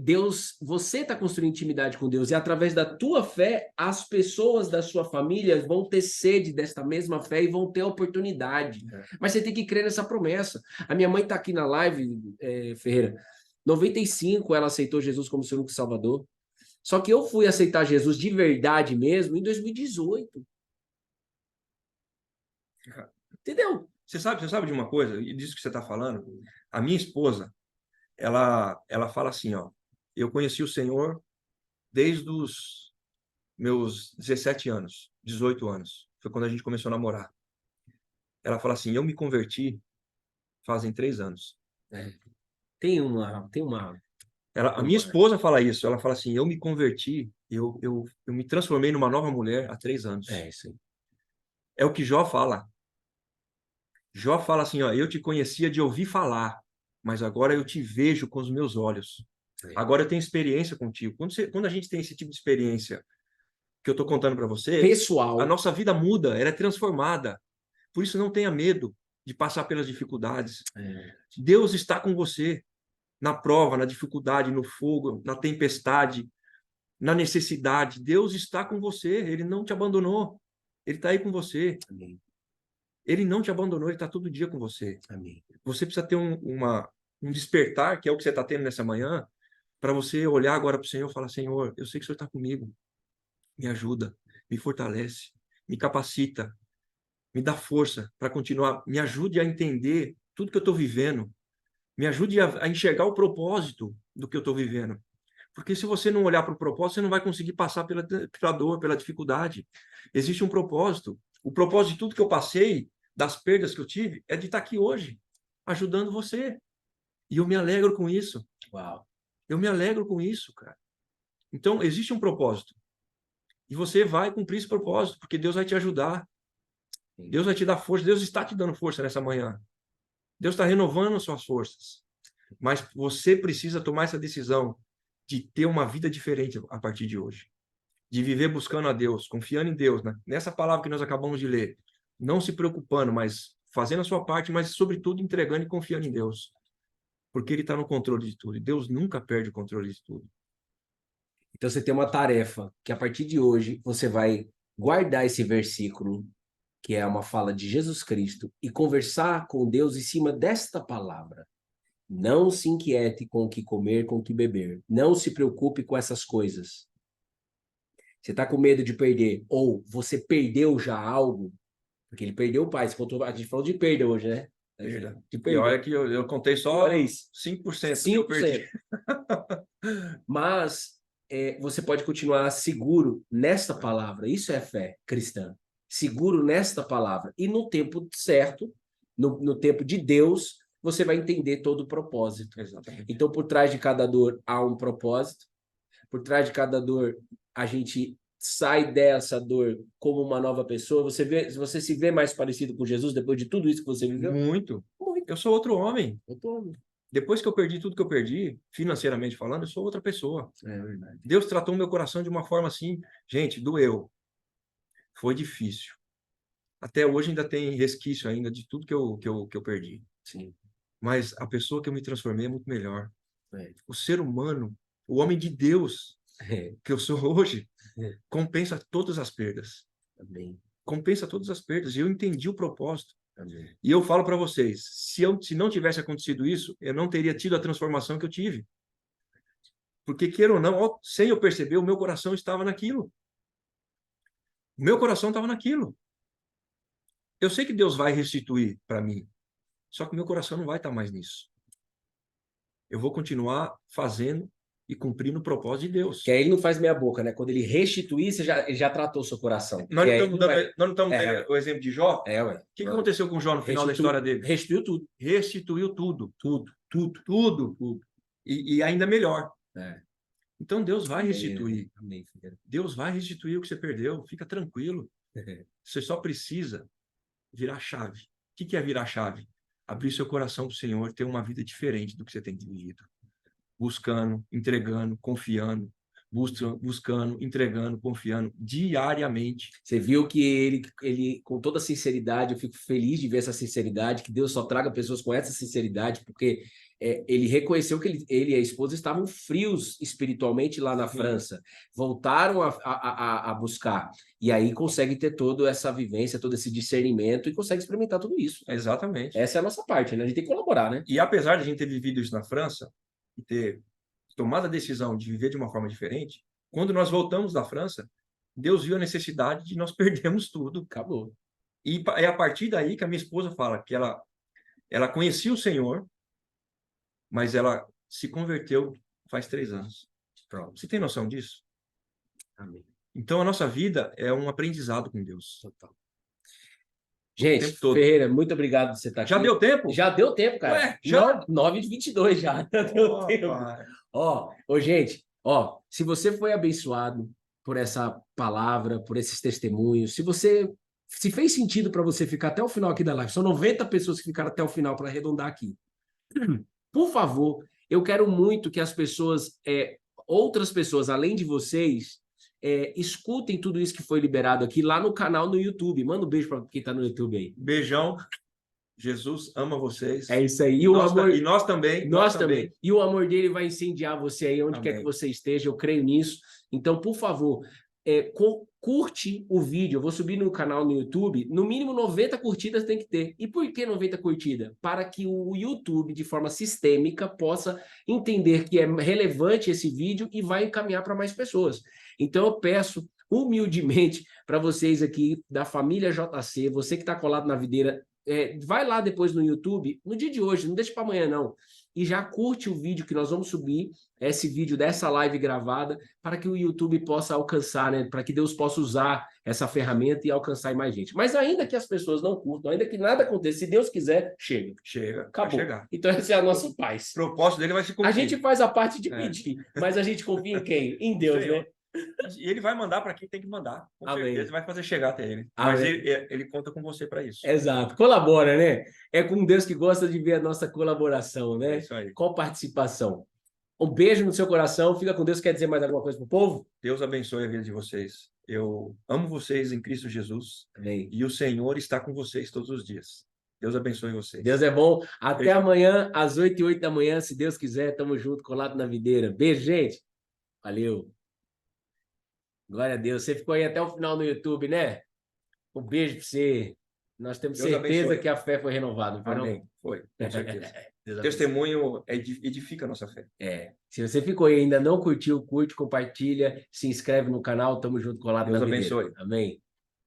Deus, você está construindo intimidade com Deus, e através da tua fé, as pessoas da sua família vão ter sede desta mesma fé e vão ter oportunidade. Mas você tem que crer nessa promessa. A minha mãe está aqui na live, Ferreira. 95, ela aceitou Jesus como seu único Salvador. Só que eu fui aceitar Jesus de verdade mesmo em 2018. Entendeu? Você sabe de uma coisa, e disso que você está falando? A minha esposa, ela fala assim, ó, eu conheci o Senhor desde os meus 17 anos, 18 anos. Foi quando a gente começou a namorar. Ela fala assim, eu me converti fazem 3 anos. É. Tem uma. A minha esposa fala isso, ela fala assim, eu me converti, eu me transformei numa nova mulher há 3 anos. É isso aí. É o que Jó fala. Jó fala assim, ó, eu te conhecia de ouvir falar, mas agora eu te vejo com os meus olhos. É. Agora eu tenho experiência contigo. Quando a gente tem esse tipo de experiência que eu estou contando para você, Pessoal. a nossa vida muda, ela é transformada. Por isso não tenha medo de passar pelas dificuldades. É. Deus está com você na prova, na dificuldade, no fogo, na tempestade, na necessidade. Deus está com você, ele não te abandonou. Ele está aí com você. Amém. Ele não te abandonou, ele está todo dia com você. Amém. Você precisa ter um despertar, que é o que você está tendo nessa manhã, para você olhar agora para o Senhor e falar, Senhor, eu sei que o Senhor está comigo. Me ajuda, me fortalece, me capacita, me dá força para continuar, me ajude a entender tudo que eu estou vivendo, me ajude a enxergar o propósito do que eu estou vivendo. Porque se você não olhar para o propósito, você não vai conseguir passar pela dor, pela dificuldade. Existe um propósito. O propósito de tudo que eu passei, das perdas que eu tive, é de estar aqui hoje, ajudando você. E eu me alegro com isso. Uau. Eu me alegro com isso, cara. Então, existe um propósito. E você vai cumprir esse propósito, porque Deus vai te ajudar. Deus vai te dar força. Deus está te dando força nessa manhã. Deus está renovando as suas forças. Mas você precisa tomar essa decisão de ter uma vida diferente a partir de hoje. De viver buscando a Deus, confiando em Deus, né? Nessa palavra que nós acabamos de ler. Não se preocupando, mas fazendo a sua parte, mas sobretudo entregando e confiando em Deus. Porque Ele está no controle de tudo. E Deus nunca perde o controle de tudo. Então você tem uma tarefa que a partir de hoje você vai guardar esse versículo, que é uma fala de Jesus Cristo, e conversar com Deus em cima desta palavra. Não se inquiete com o que comer, com o que beber. Não se preocupe com essas coisas. Você está com medo de perder, ou você perdeu já algo, porque ele perdeu o pai. A gente falou de perda hoje, né? Perda. De E perda. olha que eu contei só Olha isso. 5% que eu perdi. 5%. Mas você pode continuar seguro nesta palavra. Isso é fé cristã. Seguro nesta palavra. E no tempo certo, no tempo de Deus, você vai entender todo o propósito. Exatamente. Então, por trás de cada dor há um propósito. Por trás de cada dor, a gente sai dessa dor como uma nova pessoa. Você se vê mais parecido com Jesus depois de tudo isso que você viveu? Muito. Eu sou outro homem. Eu tô... Depois que eu perdi tudo que eu perdi, financeiramente falando, eu sou outra pessoa. É verdade. Deus tratou meu coração de uma forma assim, gente, doeu. Foi difícil. Até hoje ainda tem resquício ainda de tudo que eu perdi. Sim. Mas a pessoa que eu me transformei é muito melhor. É. O ser humano, o homem de Deus que eu sou hoje, compensa todas as perdas. Amém. Compensa todas as perdas. E eu entendi o propósito. Amém. E eu falo para vocês, se não tivesse acontecido isso, eu não teria tido a transformação que eu tive. Porque, queira ou não, sem eu perceber, o meu coração estava naquilo. O meu coração estava naquilo. Eu sei que Deus vai restituir para mim, só que o meu coração não vai estar mais nisso. Eu vou continuar fazendo e cumprindo o propósito de Deus. Que aí ele não faz meia boca, né? Quando ele restituir, ele já tratou o seu coração. Nós não estamos vai... nós não estamos dando o exemplo de Jó? Ué. O que aconteceu com Jó no final da história dele? Restituiu tudo. Restituiu tudo. Tudo. E ainda melhor. Então Deus vai restituir. Amém. Deus vai restituir o que você perdeu. Fica tranquilo. Você só precisa virar chave. O que é virar chave? Abrir seu coração para o Senhor, ter uma vida diferente do que você tem vivido. Buscando, entregando, confiando. Buscando, entregando, confiando diariamente. Você viu que ele, com toda sinceridade, eu fico feliz de ver essa sinceridade, que Deus só traga pessoas com essa sinceridade, porque ele reconheceu que ele e a esposa estavam frios espiritualmente lá na França, voltaram a buscar, e aí consegue ter toda essa vivência, todo esse discernimento, e consegue experimentar tudo isso. Exatamente. Essa é a nossa parte, né? A gente tem que colaborar, né? E apesar de a gente ter vivido isso na França, e ter tomado a decisão de viver de uma forma diferente, quando nós voltamos da França, Deus viu a necessidade de nós perdermos tudo. Acabou. E é a partir daí que a minha esposa fala que ela conhecia o Senhor, mas ela se converteu faz 3 anos. Pronto. Você tem noção disso? Amém. Então, a nossa vida é um aprendizado com Deus. Total. Gente, Ferreira, muito obrigado por você estar aqui. Já deu tempo? Já deu tempo, cara. Ué, já? 9h22 já. Já deu tempo. Gente, se você foi abençoado por essa palavra, por esses testemunhos, se fez sentido para você ficar até o final aqui da live, são 90 pessoas que ficaram até o final para arredondar aqui. Por favor, eu quero muito que as pessoas, outras pessoas, além de vocês, escutem tudo isso que foi liberado aqui lá no canal no YouTube. Manda um beijo para quem está no YouTube aí. Beijão. Jesus ama vocês. É isso aí. E nós também. Nós também. E o amor dele vai incendiar você aí, onde Amém. quer que você esteja. Eu creio nisso. Então, por favor, curte o vídeo. Eu vou subir no canal no YouTube. No mínimo 90 curtidas tem que ter. E por que 90 curtidas? Para que o YouTube, de forma sistêmica, possa entender que é relevante esse vídeo e vai encaminhar para mais pessoas. Então, eu peço humildemente para vocês aqui da família JC, você que está colado na videira, vai lá depois no YouTube, no dia de hoje, não deixa para amanhã não, e já curte o vídeo que nós vamos subir, esse vídeo dessa live gravada, para que o YouTube possa alcançar, né? Para que Deus possa usar essa ferramenta e alcançar mais gente. Mas ainda que as pessoas não curtam, ainda que nada aconteça, se Deus quiser, chega. Acabou. Então essa é a nossa paz. O propósito dele vai se cumprir. A gente faz a parte de pedir, mas a gente confia em quem? Em Deus, né? E ele vai mandar para quem tem que mandar. Com certeza vai fazer chegar até ele. Amém. Mas ele conta com você para isso. Exato. Colabora, né? É com Deus que gosta de ver a nossa colaboração, né? É isso aí. Com participação. Um beijo no seu coração. Fica com Deus. Quer dizer mais alguma coisa para o povo? Deus abençoe a vida de vocês. Eu amo vocês em Cristo Jesus. Amém. E o Senhor está com vocês todos os dias. Deus abençoe vocês. Deus é bom. Até amanhã, às 8h08 da manhã, se Deus quiser. Tamo junto, colado na videira. Beijo, gente. Valeu. Glória a Deus. Você ficou aí até o final no YouTube, né? Um beijo para você. Nós temos Deus certeza abençoe. que a fé foi renovada, não foi, Amém. não? Foi, com certeza. Testemunho edifica a nossa fé. Se você ficou aí e ainda não curtiu, curte, compartilha, se inscreve no canal. Tamo junto, colado na videira. Deus abençoe. Amém.